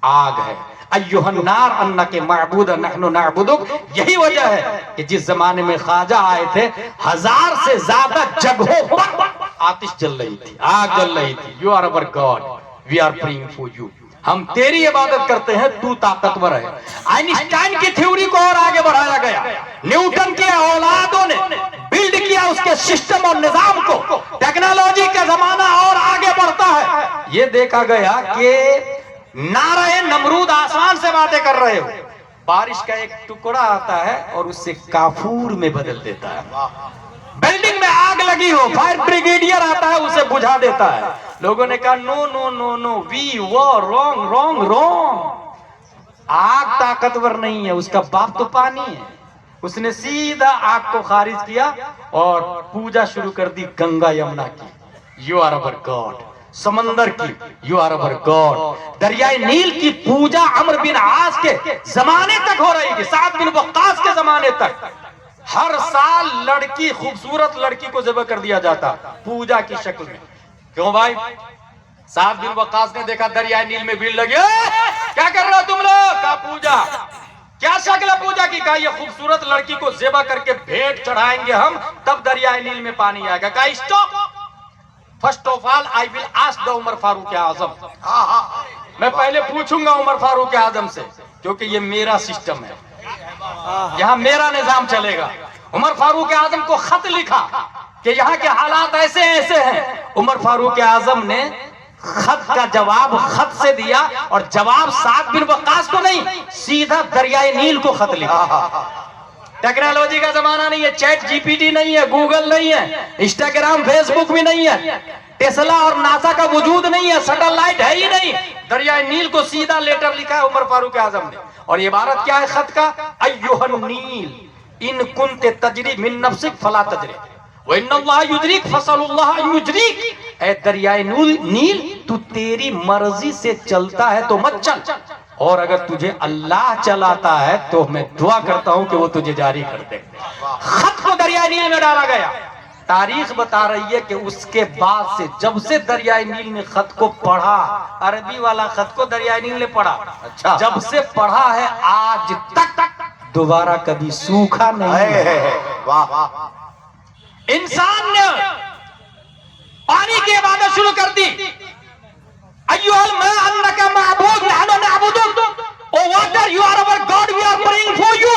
B: آگ ہے. ایھا النار انک معبود نحن نعبدک. یہی وجہ ہے کہ جس زمانے میں خواجہ آئے تھے 1000 سے زیادہ جگہوں پر آتش جل رہی تھی، آگ جل رہی تھی. You are our God, we are praying for you. ہم تیری عبادت کرتے ہیں، تو طاقتور ہے. آئنسٹائن کی تھیوری کو اور آگے بڑھایا گیا. نیوٹن کے اولادوں نے بلڈ کیا اس کے سسٹم اور نظام کو. ٹیکنالوجی کا زمانہ اور آگے بڑھتا ہے. یہ دیکھا گیا کہ نعرہ نمرود آسمان سے باتیں کر رہے ہو، بارش کا ایک ٹکڑا آتا ہے اور اس سے کافور میں بدل دیتا ہے. بلڈنگ میں آگ لگی ہو، فائر بریگیڈیئر آتا ہے اسے بجھا دیتا ہے. لوگوں نے کہا نو نو نو نو، وی ور رانگ رانگ رانگ. آگ طاقتور نہیں ہے، اس کا باپ تو پانی ہے. اس نے سیدھا آگ کو خارج کیا اور پوجا شروع کر دی گنگا یمنا کی. You are our God. سمندر کی، یو آر اوور گاڈ. دریائے نیل کی پوجا عمرو بن عاص کے زمانے تک ہو رہی تھی، سعد بن وقاص کے زمانے تک. ہر سال لڑکی، خوبصورت لڑکی کو ذبح کر دیا جاتا پوجا کی شکل میں. کیوں بھائی؟ سعد بن وقاص نے دیکھا دریائے نیل میں بھیڑ لگی، کیا کر رہے ہو تم لوگ؟ کہا پوجا. کیا شکل ہے پوجا کی؟ کہا یہ خوبصورت لڑکی کو ذبح کر کے بھیٹ چڑھائیں گے ہم، تب دریائے نیل میں پانی آئے گا. کہا stop. First of all I will ask the Umar Farooq Azam. میں پہلے پوچھوں گا عمر فاروق اعظم سے، کیونکہ یہ میرا سسٹم ہے.
A: یہاں میرا نظام چلے گا. عمر فاروق اعظم کو خط لکھا کہ یہاں کے حالات ایسے ایسے ہیں. عمر فاروق اعظم نے خط کا جواب خط سے دیا, اور جواب سعد بن وقاص کو نہیں, سیدھا دریائے نیل کو خط لکھا. ٹیکنالوجی کا زمانہ نہیں ہے, چیٹ جی پی ٹی نہیں ہے, گوگل نہیں ہے, انسٹاگرام فیس بک بھی نہیں ہے, ٹیسلا اور ناسا کا وجود نہیں ہے, سیٹلائٹ ہے ہی نہیں. دریائے نیل کو سیدھا لیٹر لکھا ہے عمر فاروق اعظم نے. اور یہ عبارت کیا ہے خط کا؟ ایھا النیل ان کنت تجری من نفسک فلا تجری وان اللہ یجریک فصل اللہ ان یجریک. اے دریائے نیل, تو تیری مرضی سے چلتا ہے تو مت چل, اور اگر تجھے اللہ چلاتا ہے تو میں دعا کرتا ہوں کہ وہ تجھے جاری کر دے. خط کو دریائے نیل میں ڈالا گیا. تاریخ بتا رہی ہے کہ اس کے بعد سے, جب سے دریائے نیل نے خط کو پڑھا, عربی والا خط کو دریائے نیل نے پڑھا, جب سے پڑھا ہے آج تک دوبارہ کبھی سوکھا نہیں. انسان نے پانی کی عبادت شروع کر دی. ایھا الماء انک معبود نحن نعبدک, O water you are our God we are praying for you.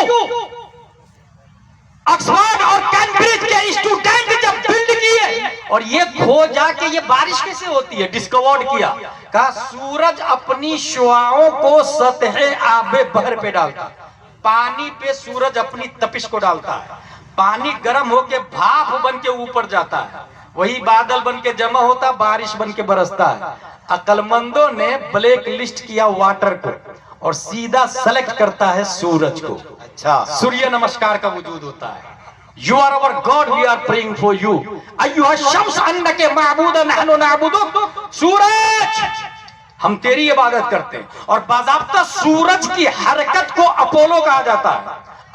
A: Oxford اور کیمبرج کے اسٹوڈنٹ جب بلڈ کیے اور یہ کھوجا کہ یہ بارش کیسے ہوتی ہے, ڈسکورڈ کیا, کہا سورج اپنی شعاعوں کو سطح آب بحر پہ ڈالتا ہے. پانی پہ سورج اپنی تپش کو ڈالتا ہے, پانی گرم ہو کے بھاپ بن کے اوپر جاتا ہے, وہی بادل بن کے جمع ہوتا, بارش بن کے برستا ہے. عقل مندوں نے بلیک لسٹ کیا واٹر کو, اور سیدھا سلیکٹ کرتا ہے سورج کو. سوریہ نمسکار کا وجود ہوتا ہے. You are our God, we are praying for you. ایھا الشمس انک معبود نحن نعبدک. سورج ہم تیری عبادت کرتے ہیں. اور باضابطہ سورج کی حرکت کو اپولو کہا جاتا ہے.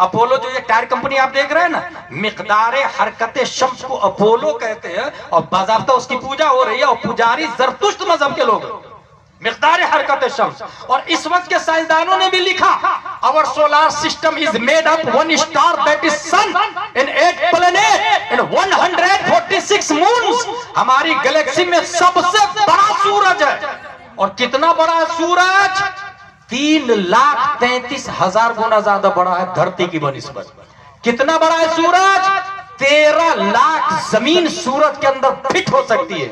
A: اپولو جو یہ ٹائر کمپنی آپ دیکھ رہے ہیں نا, مقدار حرکت شمس کو اپولو کہتے ہیں, اور باضابطہ اس کی پوجا ہو رہی ہے, اور پجاری زرتشت مذہب کے لوگ ہیں. مقدار حرکت شمس. اور اس وقت کے سائنسدانوں نے بھی لکھا, our solar system is made up one star that is sun and 8 planets and 146 moons. ہماری گلیکسی میں سب سے بڑا سورج ہے. اور کتنا بڑا ہے سورج؟ 3,33,000 گنا زیادہ بڑا ہے دھرتی کی بنسبت. کتنا بڑا ہے سورج؟ 13 لاکھ زمین سورج کے اندر فٹ ہو سکتی ہے,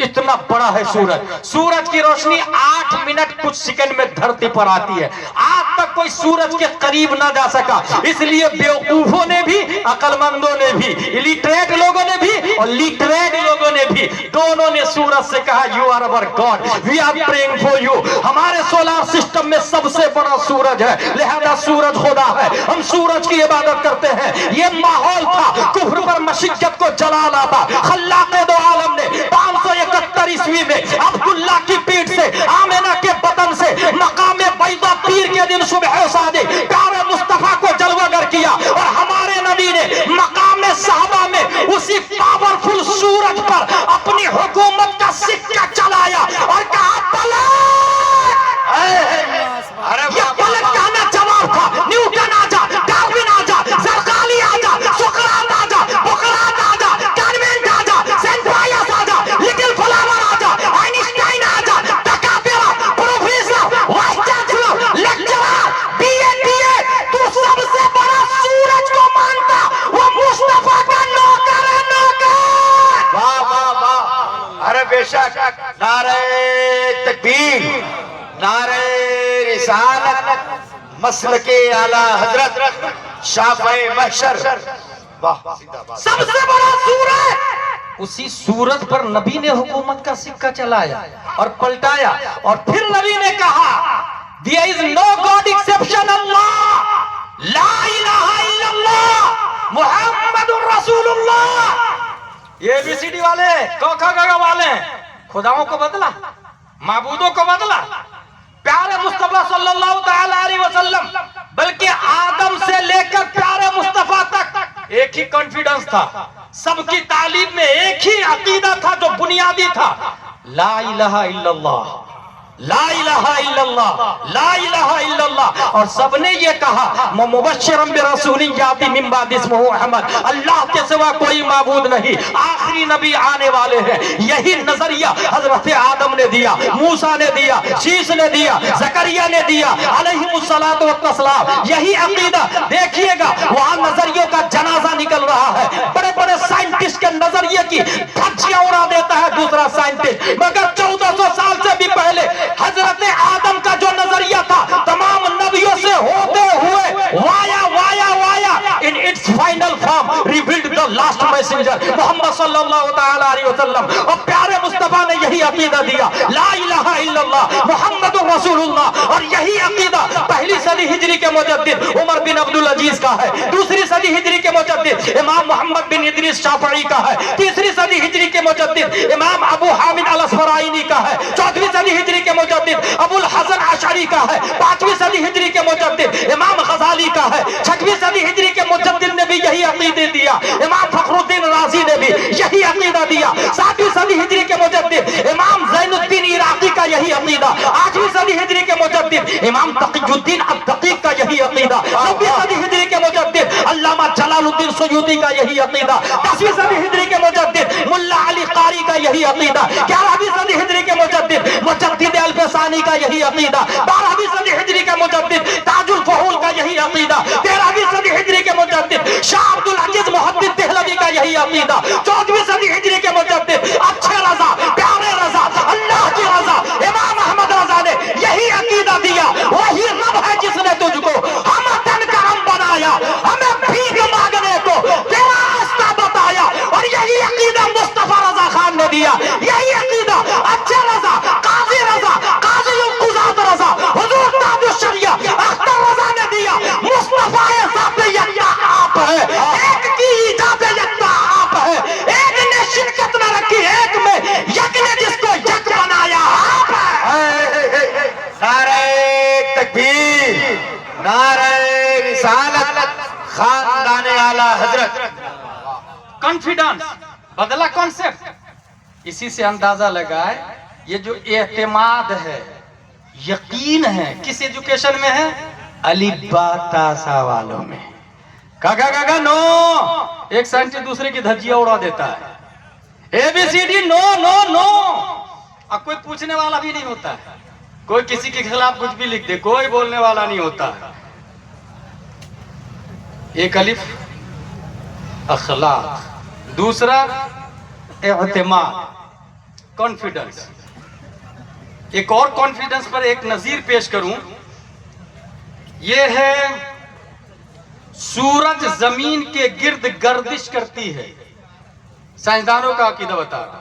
A: اتنا بڑا ہے سورج. سورج کی روشنی 8 منٹ کچھ سیکنڈ میں دھرتی پر آتی ہے. آج تک کوئی سورج کے قریب نہ جا سکا. اس لیے بیوقوفوں نے بھی, عقل مندوں نے بھی, الیٹریٹ لوگوں نے بھی اور لیٹریٹ لوگوں نے بھی, دونوں نے سورج سے کہا you are our God, we are praying for you. ہمارے سولار سسٹم میں سب سے بڑا سورج ہے, لہذا سورج خدا ہے, ہم سورج کی عبادت کرتے ہیں. یہ ماحول تھا کفر پر مشقت کو جلا لاتا. خلاق دو عالم نے 571 عیسوی میں عبداللہ کی پیٹھ سے, آمینہ کے بطن سے, مقام بیضا پیر کے دن صبح صادق پیارے مصطفیٰ کو جلوہ گر کیا. اور ہمارے نبی نے مقام صحابہ میں اسی پاورفل سورج پر اپنی حکومت کا سکہ چلایا اور کہا پلٹ. یہ پلٹ کہنا جواب تھا. نیوٹن آجا, ڈارون آجا, زرقالی آجا, سقراط آجا, بقراط آجا, کانوینٹ آجا, سینٹ پائس آجا, لٹل فلاور آجا, آئنسٹائن آجا, ٹکاپیرا, professor, vice chancellor, lecturer, B A, تو سب سے بڑا سورج کو مانتا, وہ مصطفیٰ کا نوکر ہے, نوکر.
C: واہ واہ واہ. ارے بے شک. نعرہ تکبیر, نعرہ رسالت, مسلک اعلیٰ حضرت, شافعِ محشر.
A: سب سے بڑا سورج. اسی سورج پر نبی نے حکومت کا سکہ چلایا اور پلٹایا. اور پھر نبی نے کہا there is no God exception Allah, لا الہ الا اللہ, محمد الرسول اللہ. یہ بی سی ڈی والے, کوکا گگا والے خداؤں کو بدلا, معبودوں کو بدلا. پیارے مصطفیٰ صلی اللہ تعالی علیہ وسلم, بلکہ آدم سے لے کر پیارے مصطفیٰ تک ایک ہی کانفیڈنس تھا, سب کی تعلیم میں ایک ہی عقیدہ تھا جو بنیادی تھا, لا الہ الا اللہ.
B: لا الہ الا اللہ لا الہ الا اللہ، اور سب نے یہ کہا مبشرا برسول یاتی من بعد اسمہ احمد، اللہ کے سوا کوئی معبود نہیں، آخری نبی آنے والے ہیں۔ یہی نظریہ حضرت آدم نے دیا، موسیٰ نے دیا، شیس نے دیا، زکریا نے دیا علیہ السلام۔ یہی عقیدہ دیکھیے گا وہاں نظریوں کا جنازہ نکل رہا ہے، بڑے بڑے سائنٹسٹ کے نظریے کی دھجیاں اڑا دیتا ہے دوسرا سائنٹسٹ، مگر 1400 سال سے بھی پہلے حضرت آدم کا جو نظریہ تھا تمام نبیوں سے ہوتے ہوئے وایا وایا وایا in its final form revealed the last messenger محمد صلی اللہ تعالی علیہ وسلم، اور پیارے مصطفیٰ نے یہی عقیدہ دیا لا الہ الا اللہ محمد رسول اللہ۔ اور یہی عقیدہ پہلی صدی ہجری کے مجدد عمر بن عبدالعزیز کا ہے، دوسری صدی ہجری کے مجدد امام محمد بن ادریس شافعی کا ہے، تیسری صدی ہجری کے مجدد امام ابو حامد الاسفرائینی کا ہے، چوتھویں صدی ہجری کے مجدد ابو الحسن اشعری کا ہے، پانچویں صدی ہجری کے مجدد امام غزالی کا ہے، چھٹویں صدی ہجری کے مجدد نے بھی یہی عقیدہ دیا، امام فخر الدین رازی نے بھی یہی عقیدہ دیا، ساتویں صدی ہجری کے مجدد امام زین الدین عراقی کا یہی عقیدہ، آٹھویں صدی ہجری کے مجدد امام تقی الدین الدقیق کا یہی عقیدہ، نویں صدی ہجری کے مجدد علامہ جلال الدین سیوطی کا یہی عقیدہ، 10ویں صدی ہجری کے مجدد ملا علی قاری کا یہی عقیدہ، 11ویں صدی ہجری کے مجدد مجدد الفسانی کا یہی عقیدہ، 12ویں صدی ہجری کے مجدد تاج الفحول کا یہی عقیدہ، 13ویں صدی ہجری کے مجدد شاہ عبد العزیز محدث دہلوی کا یہی عقیدہ، 14ویں صدی ہجری کے مجدد اچھے رضا پیارے رضا اللہ کی رضا امام احمد رضا نے یہی عقیدہ دیا، وہی رب ہے جس نے تجھ کو ہم تن کرم بنایا، ہمیں بھیک مانگنے کو تیرا راستہ بتایا، اور یہی عقیدہ مصطفیٰ رضا خان نے دیا، یہی عقیدہ اچھے رضا قاضی القضات رضا حضور تاج الشریعہ اختر رضا نے دیا۔ مصطفیٰ ذات یکتا آپ ہے، ایک کی ایجاد یکتا آپ ہے، ایک نے شرکت نہ رکھی ایک میں، یک نے جس کو یک بنایا آپ ہے۔
C: نعرہ تکبیر، نعرہ رسالت، خاندان اعلی حضرت۔
B: کانفیڈنس بدلا کانسیپٹ، اسی سے اندازہ لگائے یہ جو اعتماد ہے یقین ہے کس ایجوکیشن میں ہے؟ علی تاسا والوں میں۔ کاکا نو، ایک سائنٹسٹ دوسرے کی دھجیاں اڑا دیتا ہے، اے بی سی ڈی نو نو نو، اب کوئی پوچھنے والا بھی نہیں ہوتا ہے، کوئی کسی کے خلاف کچھ بھی لکھ دے کوئی بولنے والا نہیں ہوتا ہے۔ ایک الف اخلاق، دوسرا اعتماد کانفیڈنس۔ ایک اور کانفیڈنس پر ایک نظیر پیش کروں، یہ ہے سورج زمین کے گرد گردش کرتی ہے، سائنسدانوں کا عقیدہ بتا رہا،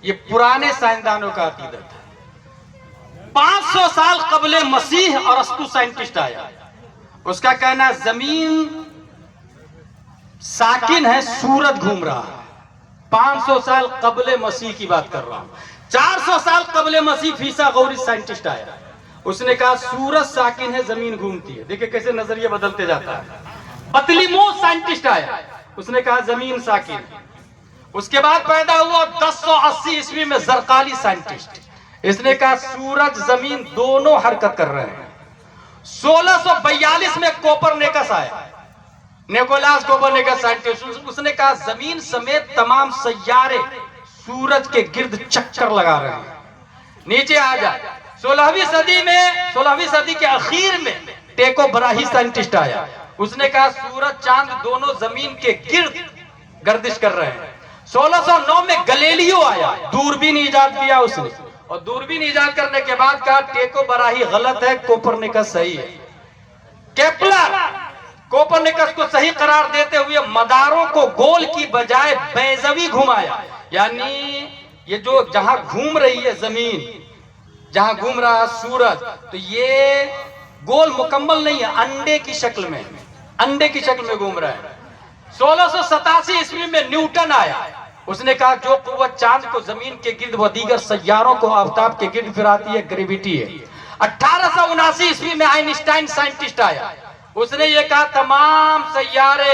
B: یہ پرانے سائنسدانوں کا عقیدہ تھا۔ 500 سال قبل مسیح ارسطو سائنٹسٹ آیا، اس کا کہنا ہے زمین ساکن ہے سورج گھوم رہا ہے۔ 500 سال قبل مسیح کی بات کر رہا ہوں۔ 400 سال قبل مسیح فیثاغورس سائنٹسٹ آیا، اس نے کہا سورج ساکن ہے زمین گھومتی ہے۔ دیکھیں کیسے نظریہ بدلتے جاتا ہے۔ بطلیموس سائنٹسٹ آیا، اس نے کہا زمین ساکن ہے۔ اس کے بعد پیدا ہوا 1080 عیسوی میں زرقالی سائنٹسٹ، اس نے کہا سورج زمین دونوں حرکت کر رہے ہیں۔ 1642 میں کوپرنیکس آیا، نیکولاس کوپرنیکس سائنٹسٹ، اس نے کہا زمین سمیت تمام سیارے سورج کے گرد چکر لگا رہے ہیں۔ نیچے آ جائے 16ویں صدی کے اخیر میں ٹیکو براہی سائنٹسٹ آیا، اس نے کہا سورج چاند دونوں زمین کے گرد گردش کر رہے ہیں۔ 1609 میں گلیلیو آیا، دوربین ایجاد کیا اس نے، اور دوربین ایجاد کرنے کے بعد کہا ٹیکو براہی غلط ہے کوپرنیکس صحیح ہے۔ کیپلر کوپرنیکس کو صحیح قرار دیتے ہوئے مداروں کو گول کی بجائے بیضوی گھمایا، یعنی یہ جو جہاں گھوم رہی ہے زمین، جہاں گھوم رہا ہے سورج، تو یہ گول مکمل نہیں ہے، انڈے کی شکل میں گھوم رہا ہے۔ 1687 عیسوی میں نیوٹن آیا، اس نے کہا جو قوت چاند کو زمین کے گرد و دیگر سیاروں کو آفتاب کے گرد پھراتی ہے گریویٹی ہے۔ 1879 عیسوی میں آئنسٹائن سائنٹسٹ آیا، اس نے یہ کہا تمام سیارے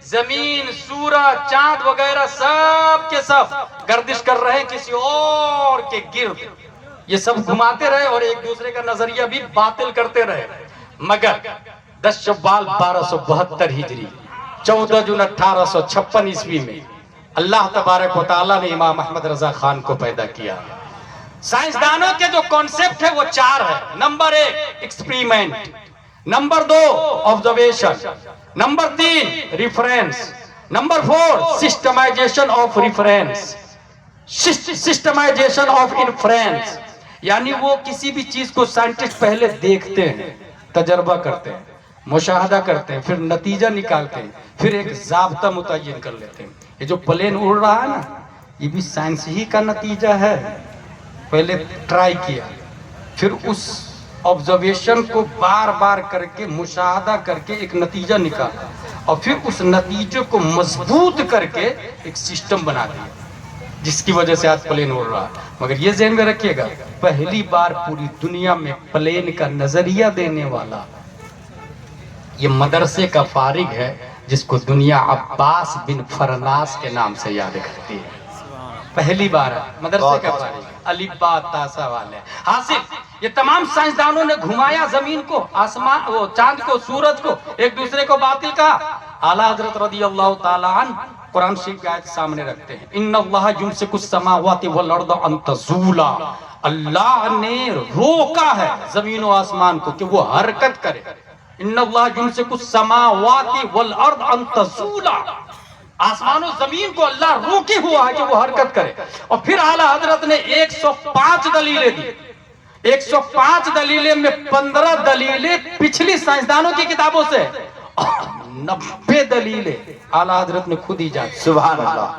B: زمین سورج چاند وغیرہ سب کے سب گردش کر رہے ہیں کسی اور کے گرد، یہ سب گھماتے رہے اور ایک دوسرے کا نظریہ بھی باطل کرتے رہے، مگر 10 شوال 1272 ہجری 14 جون 1856 عیسوی میں اللہ تبارک و تعالیٰ نے امام احمد رضا خان کو پیدا کیا۔ سائنسدانوں کے جو کانسیپٹ ہے وہ 4 ہے۔ Number 1 experiment, number 2 observation, number 3 reference, number 4 systemization of reference, systemization of inference, یعنی وہ کسی بھی چیز کو سائنٹسٹ پہلے دیکھتے ہیں، تجربہ کرتے ہیں، مشاہدہ کرتے ہیں، پھر نتیجہ نکالتے ہیں، پھر ایک ضابطہ متعین کر لیتے ہیں۔ یہ جو پلین اڑ رہا ہے نا، یہ بھی سائنس ہی کا نتیجہ ہے۔ پہلے ٹرائی کیا، پھر اس آبزرویشن کو بار بار کر کے مشاہدہ کر کے ایک نتیجہ نکالا، اور پھر اس نتیجے کو مضبوط کر کے ایک سسٹم بنا دیا، جس کی وجہ سے آج پلین اڑ رہا ہے۔ مگر یہ ذہن میں رکھیے گا، پہلی بار پوری دنیا میں پلین کا نظریہ دینے والا یہ مدرسے کا فارغ ہے، جس کو دنیا عباس بن فرناس کے نام سے یاد کرتی ہے۔ پہلی بار مدرسے کا فارغ، الف با تا سا والے حاصل۔ یہ تمام سائنسدانوں نے گھمایا زمین کو، آسمان، وہ چاند کو، سورج کو، ایک دوسرے کو باطل کہا۔ اعلیٰ حضرت رضی اللہ تعالیٰ عنہ قرآن شریف کی آیت سامنے رکھتے ہیں، ان اللہ یمسک السماوات والارض ان تزولا، اللہ نے روکا ہے زمین و آسمان کو کہ وہ حرکت کرے۔ ان اللہ یمسک السماوات والارض ان تزولا، آسمان و زمین کو اللہ روکے ہوا ہے کہ وہ حرکت کرے۔ اور پھر اعلیٰ حضرت نے 105 دلیلیں دی۔ 105 دلیلیں میں 15 دلیلیں پچھلی سائنسدانوں کی کتابوں سے، 90 دلیلیں اعلیٰ حضرت نے خود ایجاد کی۔
C: سبحان اللہ۔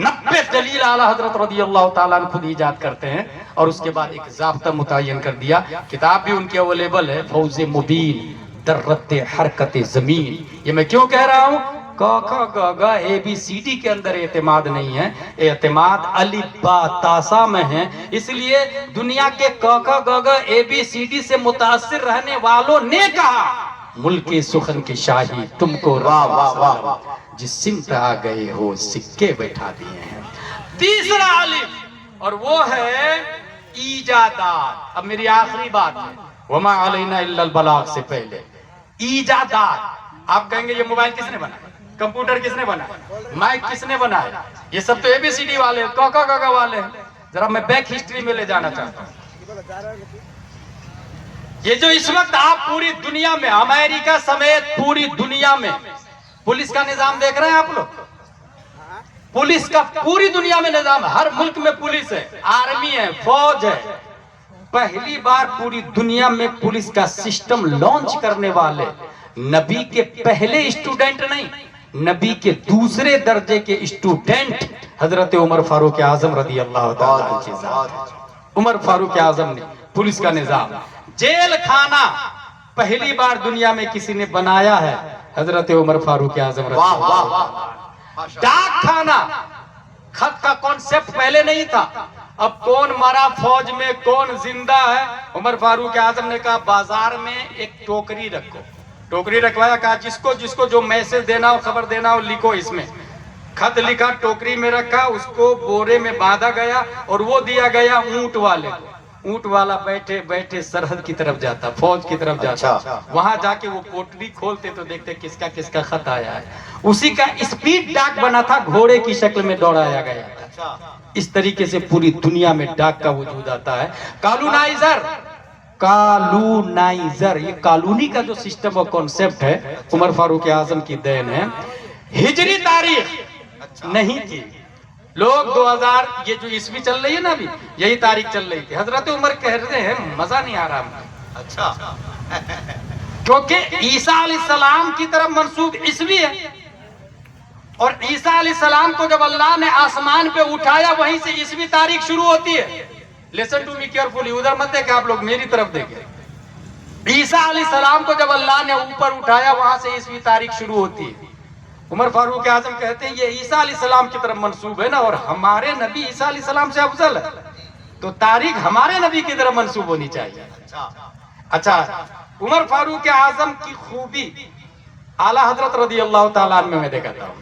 B: 90 دلیل اعلیٰ حضرت رضی اللہ تعالیٰ عنہ خود ایجاد کرتے ہیں، اور اس کے بعد ایک ضابطہ متعین کر دیا۔ کتاب بھی ان کی اویلیبل ہے، فوز مبین در رد حرکت زمین۔ یہ میں کیوں کہہ رہا ہوں؟ کا کھا گا گا اے بی سی ڈی کے اندر اعتماد نہیں ہے، اعتماد الف با تا سا میں ہے۔ اس لیے دنیا کے کا کھا گا گا اے بی سی ڈی سے متاثر رہنے والوں نے کہا، ملک سخن کی شاہی تم کو
C: واہ واہ واہ واہ،
B: جس سمت آ گئے ہو سکے بیٹھا دیے ہیں۔ تیسرا الف، اور وہ ہے ایجادات۔ اب میری آخری بات ہے، وما علینا الا البلاغ سے پہلے ایجادات۔ آپ کہیں گے یہ موبائل کس نے بنایا، کمپیوٹر کس نے بنایا، مائک کس نے بنایا؟ یہ سب تو اے بی سی ڈی والے، کوکا کوکا والے ہیں۔ ذرا میں بیک ہسٹری میں لے جانا چاہتا ہوں۔ یہ جو اس وقت آپ پوری دنیا میں، امریکہ سمیت پوری دنیا میں پولیس کا نظام دیکھ رہے ہیں آپ لوگ؟ پولیس کا پوری دنیا میں نظام ہے، ہر ملک میں پولیس ہے، آرمی ہے، فوج ہے۔ پہلی بار پوری دنیا میں پولیس کا سسٹم لانچ کرنے والے نبی کے پہلے اسٹوڈنٹ نہیں، نبی کے دوسرے درجے کے اسٹوڈنٹ حضرت عمر فاروق اعظم رضی اللہ تعالیٰ عنہ کی ذات۔ عمر فاروق اعظم نے پولیس کا نظام، جیل خانہ پہلی بار دنیا میں کسی نے بنایا ہے، حضرت عمر فاروق اعظم رضی اللہ تعالیٰ عنہ۔ ڈاک خانہ، خط کا کانسیپٹ پہلے نہیں تھا، اب کون مرا فوج میں کون زندہ ہے، عمر فاروق اعظم نے کہا بازار میں ایک ٹوکری رکھو، ٹوکری رکھوایا، کہا جس کو جو میسج دینا ہو، خبر دینا ہو، لکھو اس میں۔ خط لکھا، ٹوکری میں رکھا، اس کو بورے میں باندھا گیا اور وہ دیا گیا اونٹ والے کو۔ اونٹ والا بیٹھے بیٹھے سرحد کی طرف جاتا، فوج کی طرف جاتا، وہاں جا کے وہ پوٹلی کھولتے تو دیکھتے کس کا خط آیا ہے۔ اسی کا اسپیڈ ڈاک بنا تھا، گھوڑے کی شکل میں دوڑایا گیا تھا۔ اس طریقے سے پوری دنیا میں ڈاک کا وجود آتا ہے۔ کالونائزر، یہ کالونی کا جو سسٹم و کانسیپٹ ہے، عمر فاروق اعظم کی دین ہے۔ ہجری تاریخ نہیں تھی، لوگ 2000 یہ جو عیسوی چل رہی ہے نا ابھی، یہی تاریخ چل رہی تھی۔ حضرت عمر کہہ رہے ہیں مزہ نہیں آ رہا مجھے،
C: اچھا،
B: کیونکہ عیسیٰ علیہ السلام کی طرف منسوب عیسوی ہے، اور عیسیٰ علیہ السلام کو جب اللہ نے آسمان پہ اٹھایا وہیں سے عیسوی تاریخ شروع ہوتی ہے۔ لسن ٹو می کیئرفلی، ادھر مت دیکھیں آپ لوگ، میری طرف دیکھیں۔ عیسیٰ علیہ السلام کو جب اللہ نے اوپر اٹھایا وہاں سے عیسوی تاریخ شروع ہوتی ہے۔ عمر فاروق اعظم کہتے ہیں یہ عیسیٰ علیہ السلام کی طرف منسوب ہے نا، اور ہمارے نبی عیسیٰ علیہ السلام سے افضل ہے، تو تاریخ ہمارے نبی کی طرف منسوب ہونی چاہیے۔ اچھا، عمر فاروق اعظم کی خوبی اعلیٰ حضرت رضی اللہ تعالیٰ عنہ میں دیکھتا ہوں۔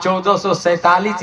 B: 1447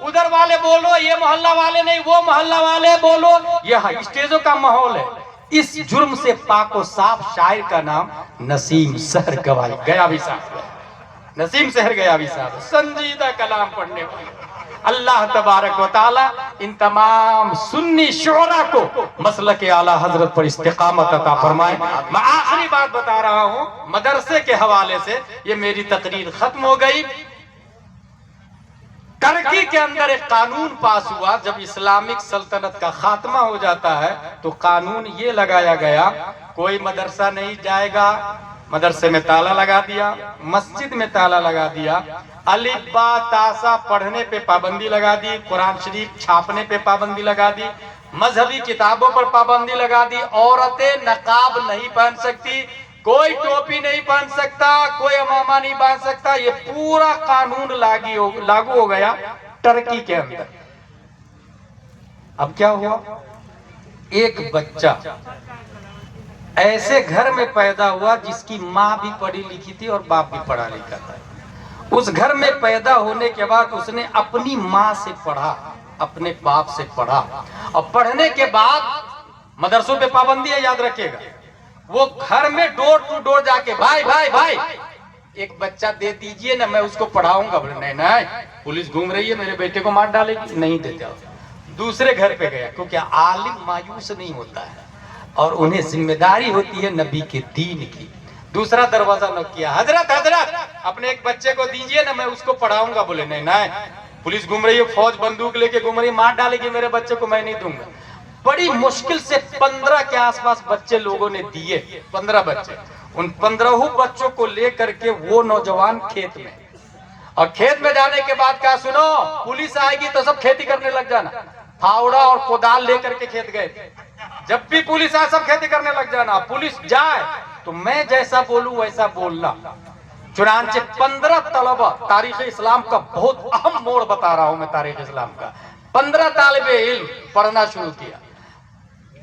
B: ادھر والے بولو، یہ محلہ والے نہیں، وہ محلہ والے بولو، یہ اسٹیجوں کا ماحول ہے۔ اس جرم سے پاک و صاف شاعر کا نام نسیم سحر گیاوی صاحب ہے۔ نسیم سحر گیاوی صاحب سنجیدہ کلام پڑھنے والے۔ اللہ تبارک و تعالی ان تمام سنی شعراء کو مسلک اعلیٰ حضرت پر استقامت عطا فرمائے۔ میں آخری بات بتا رہا ہوں مدرسے کے حوالے سے، یہ میری تقریر ختم ہو گئی۔ ترکی کے اندر ایک قانون پاس ہوا، جب اسلامک سلطنت کا خاتمہ ہو جاتا ہے تو قانون یہ لگایا گیا، کوئی مدرسہ نہیں جائے گا، مدرسے میں تالا لگا دیا، مسجد میں تالا لگا دیا، الف با تا سا پڑھنے پہ پابندی لگا دی، قرآن شریف چھاپنے پہ پابندی لگا دی، مذہبی کتابوں پر پابندی لگا دی، عورتیں نقاب نہیں پہن سکتی، کوئی ٹوپی نہیں پہن سکتا، کوئی امامہ نہیں باندھ سکتا۔ یہ پورا قانون لاگو ہو گیا ترکی کے اندر۔ اب کیا ہوا؟ ایک بچہ ایسے گھر میں پیدا ہوا جس کی ماں بھی پڑھی لکھی تھی اور باپ بھی پڑھا لکھا تھا۔ اس گھر میں پیدا ہونے کے بعد اس نے اپنی ماں سے پڑھا، اپنے باپ سے پڑھا، اور پڑھنے کے بعد مدرسوں پہ پابندی ہے، یاد رکھیے گا، وہ گھر میں ڈور ٹو ڈور جا کے بھائی بھائی بھائی ایک بچہ دے دیجئے نا، میں اس کو پڑھاؤں گا۔ بولے نہیں، پولیس گھوم رہی ہے، میرے بیٹے کو مار ڈالے گی، نہیں دیتے۔ دوسرے گھر پہ گیا، کیونکہ عالم مایوس نہیں ہوتا ہے اور انہیں ذمہ داری ہوتی ہے نبی کے دین کی۔ دوسرا دروازہ نوک کیا، حضرت اپنے ایک بچے کو دیجئے نا، میں اس کو پڑھاؤں گا۔ بولے نہیں، پولیس گھوم رہی ہے، فوج بندوق لے کے گھوم رہی ہے، مار ڈالے گی میرے بچے کو، میں نہیں دوں گا۔ بڑی مشکل سے 15 کے آس پاس بچے لوگوں نے دیے، 15 بچے۔ ان 15 بچوں کو لے کر کے وہ نوجوان کھیت میں، اور کھیت میں جانے کے بعد کہا سنو، پولیس آئے گی تو سب کھیتی کرنے لگ جانا۔ پھاوڑا اور کودال لے کر کے کھیت گئے تھے، جب بھی پولیس آئے سب کھیتی کرنے لگ جانا، پولیس جائے تو میں جیسا بولوں ویسا بولنا۔ چنانچہ 15 طلبہ، تاریخ اسلام کا بہت اہم موڑ بتا رہا ہوں میں تاریخ اسلام کا، 15 طالب علم پڑھنا شروع کیا۔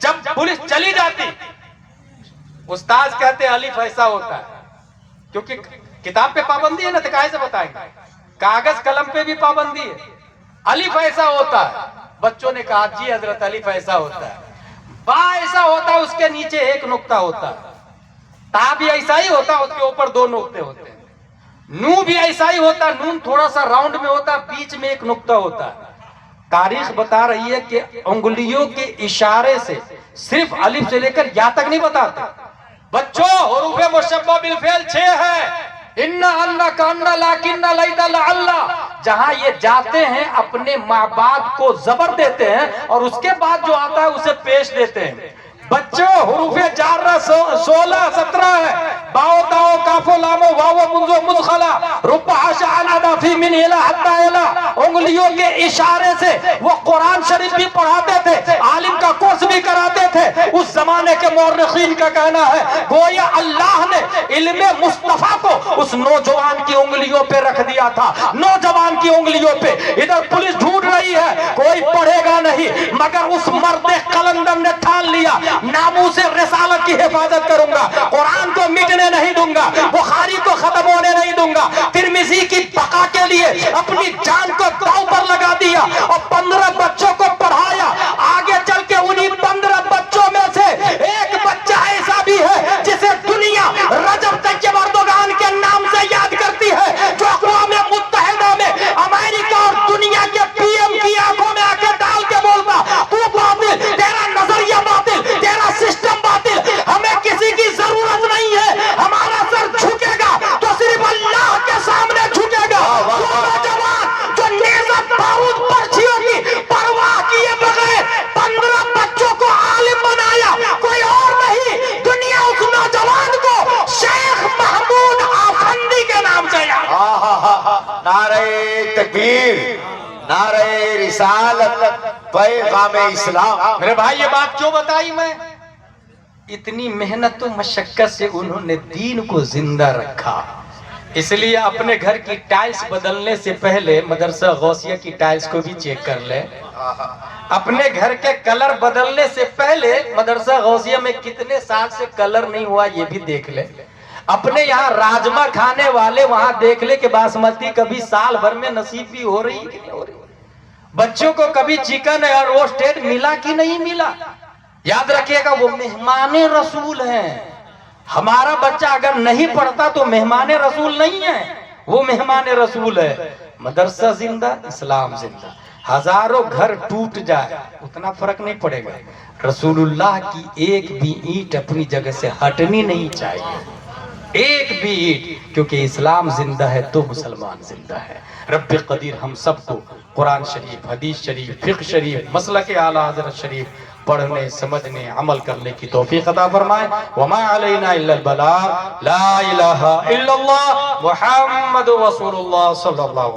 B: جب پولیس چلی جاتی، استاذ کہتے الف ایسا ہوتا ہے، کیونکہ کتاب پہ پابندی ہے نا، تو کائے سے بتائیں گے، کاغذ قلم پہ بھی پابندی ہے، الف ایسا ہوتا ہے۔ بچوں نے کہا جی حضرت الف ایسا ہوتا ہے، با ایسا ہوتا ہے، اس کے نیچے ایک نقطہ ہوتا ہے، تا بھی ایسا ہی ہوتا ہے، اس کے اوپر 2 نقطے ہوتے ہیں، نو بھی ایسا ہی ہوتا ہے، نون تھوڑا سا راؤنڈ میں ہوتا ہے، بیچ میں ایک نقطہ ہوتا ہے۔ تاریخ بتا رہی ہے کہ انگلیوں کے اشارے سے صرف الف سے لے کر یا تک نہیں بتاتے بچوں۔ حروف مشبہ بالفعل 6 ہے، انا انا کانا لاکن لیتا لعلا۔ جہاں یہ جاتے ہیں اپنے ماں باپ کو زبر دیتے ہیں اور اس کے بعد جو آتا ہے اسے پیش دیتے ہیں۔ بچوں حروف جارہ 16 17 ہے، باؤ تاؤ کافو لامو واو منزو مدخلا رب حاشا عنادا فی من الہ حتی الہ۔ انگلیوں کے اشارے سے وہ قرآن شریف بھی پڑھاتے تھے، عالم کا کورس بھی کراتے تھے۔ اس زمانے کے مورخین کا کہنا ہے گویا اللہ نے علم مصطفیٰ کو اس نوجوان کی انگلیوں پہ رکھ دیا تھا، نوجوان کی انگلیوں پہ۔ ادھر پولیس ڈھونڈ رہی ہے، کوئی پڑھے گا نہیں، مگر اس مرد قلندر نے ٹھان لیا ناموس رسالت کی حفاظت کروں گا، قرآن کو مٹنے نہیں دوں گا، بخاری کو ختم ہونے نہیں دوں گا۔ ترمذی کی بقا کے لیے اپنی جان کو داؤ پر لگا دیا اور 15 بچوں کو پڑھایا۔ آگے چل کے انہی 15 بچوں میں سے ایک بچہ ایسا بھی ہے جسے دنیا رجب طیب اردوغان کے نام سے یاد کرتی ہے، جو اقوام متحدہ میں امریکہ اور دنیا کے پی ایم کی آنکھوں میں آ کے ڈال کے بولتا تو باطل، تیرا نظریہ باطل، تیرا سسٹم باطل، ہمیں کسی کی ضرورت نہیں ہے، ہمارا سر جھکے گا تو صرف اللہ کے سامنے جھکے گا۔ وہ نوجوان جو نیزہ بارود پرچیوں کی پرواہ کیے بغیر 15 بچوں کو عالم بنایا، کوئی اور نہیں، دنیا اس نوجوان کو شیخ محمود آفندی کے نام سے یاد۔
C: نعرہ تکبیر، نعرہ رسالت، پیغام اسلام۔
B: میرے بھائی یہ بات کیوں بتائی میں؟ اتنی محنت و مشقت سے انہوں نے دین کو زندہ رکھا، اس لیے اپنے گھر کی ٹائلز بدلنے سے پہلے مدرسہ غوثیہ کی ٹائلز کو بھی چیک کر لیں، اپنے گھر کے کلر بدلنے سے پہلے مدرسہ غوثیہ میں کتنے سال سے کلر نہیں ہوا یہ بھی دیکھ لیں، اپنے یہاں راجمہ کھانے والے وہاں دیکھ لے کہ باسمتی کبھی سال بھر میں نصیب بھی ہو رہی کہ نہیں ہو رہی۔ بچوں کو کبھی چکن اور روسٹیڈ ملا کہ نہیں ملا؟ یاد رکھیے گا وہ مہمان رسول ہیں. ہمارا بچہ اگر نہیں پڑھتا تو مہمان رسول نہیں ہے، وہ مہمان رسول ہے. مدرسہ زندہ، اسلام زندہ. ہزاروں گھر ٹوٹ جائے اتنا فرق نہیں پڑے گا، رسول اللہ کی ایک بھی اینٹ اپنی جگہ سے ہٹنی نہیں چاہیے، ایک بھی اینٹ. کیونکہ اسلام زندہ ہے تو مسلمان زندہ ہے. رب قدیر ہم سب کو قرآن شریف، حدیث شریف، فقہ شریف، مسلک اعلیٰ حضرت شریف پڑھنے، سمجھنے، عمل کرنے کی توفیق عطا فرمائے. وما علینا الا البلاغ. لا الہ الا اللہ محمد رسول اللہ صلی اللہ علیہ وسلم.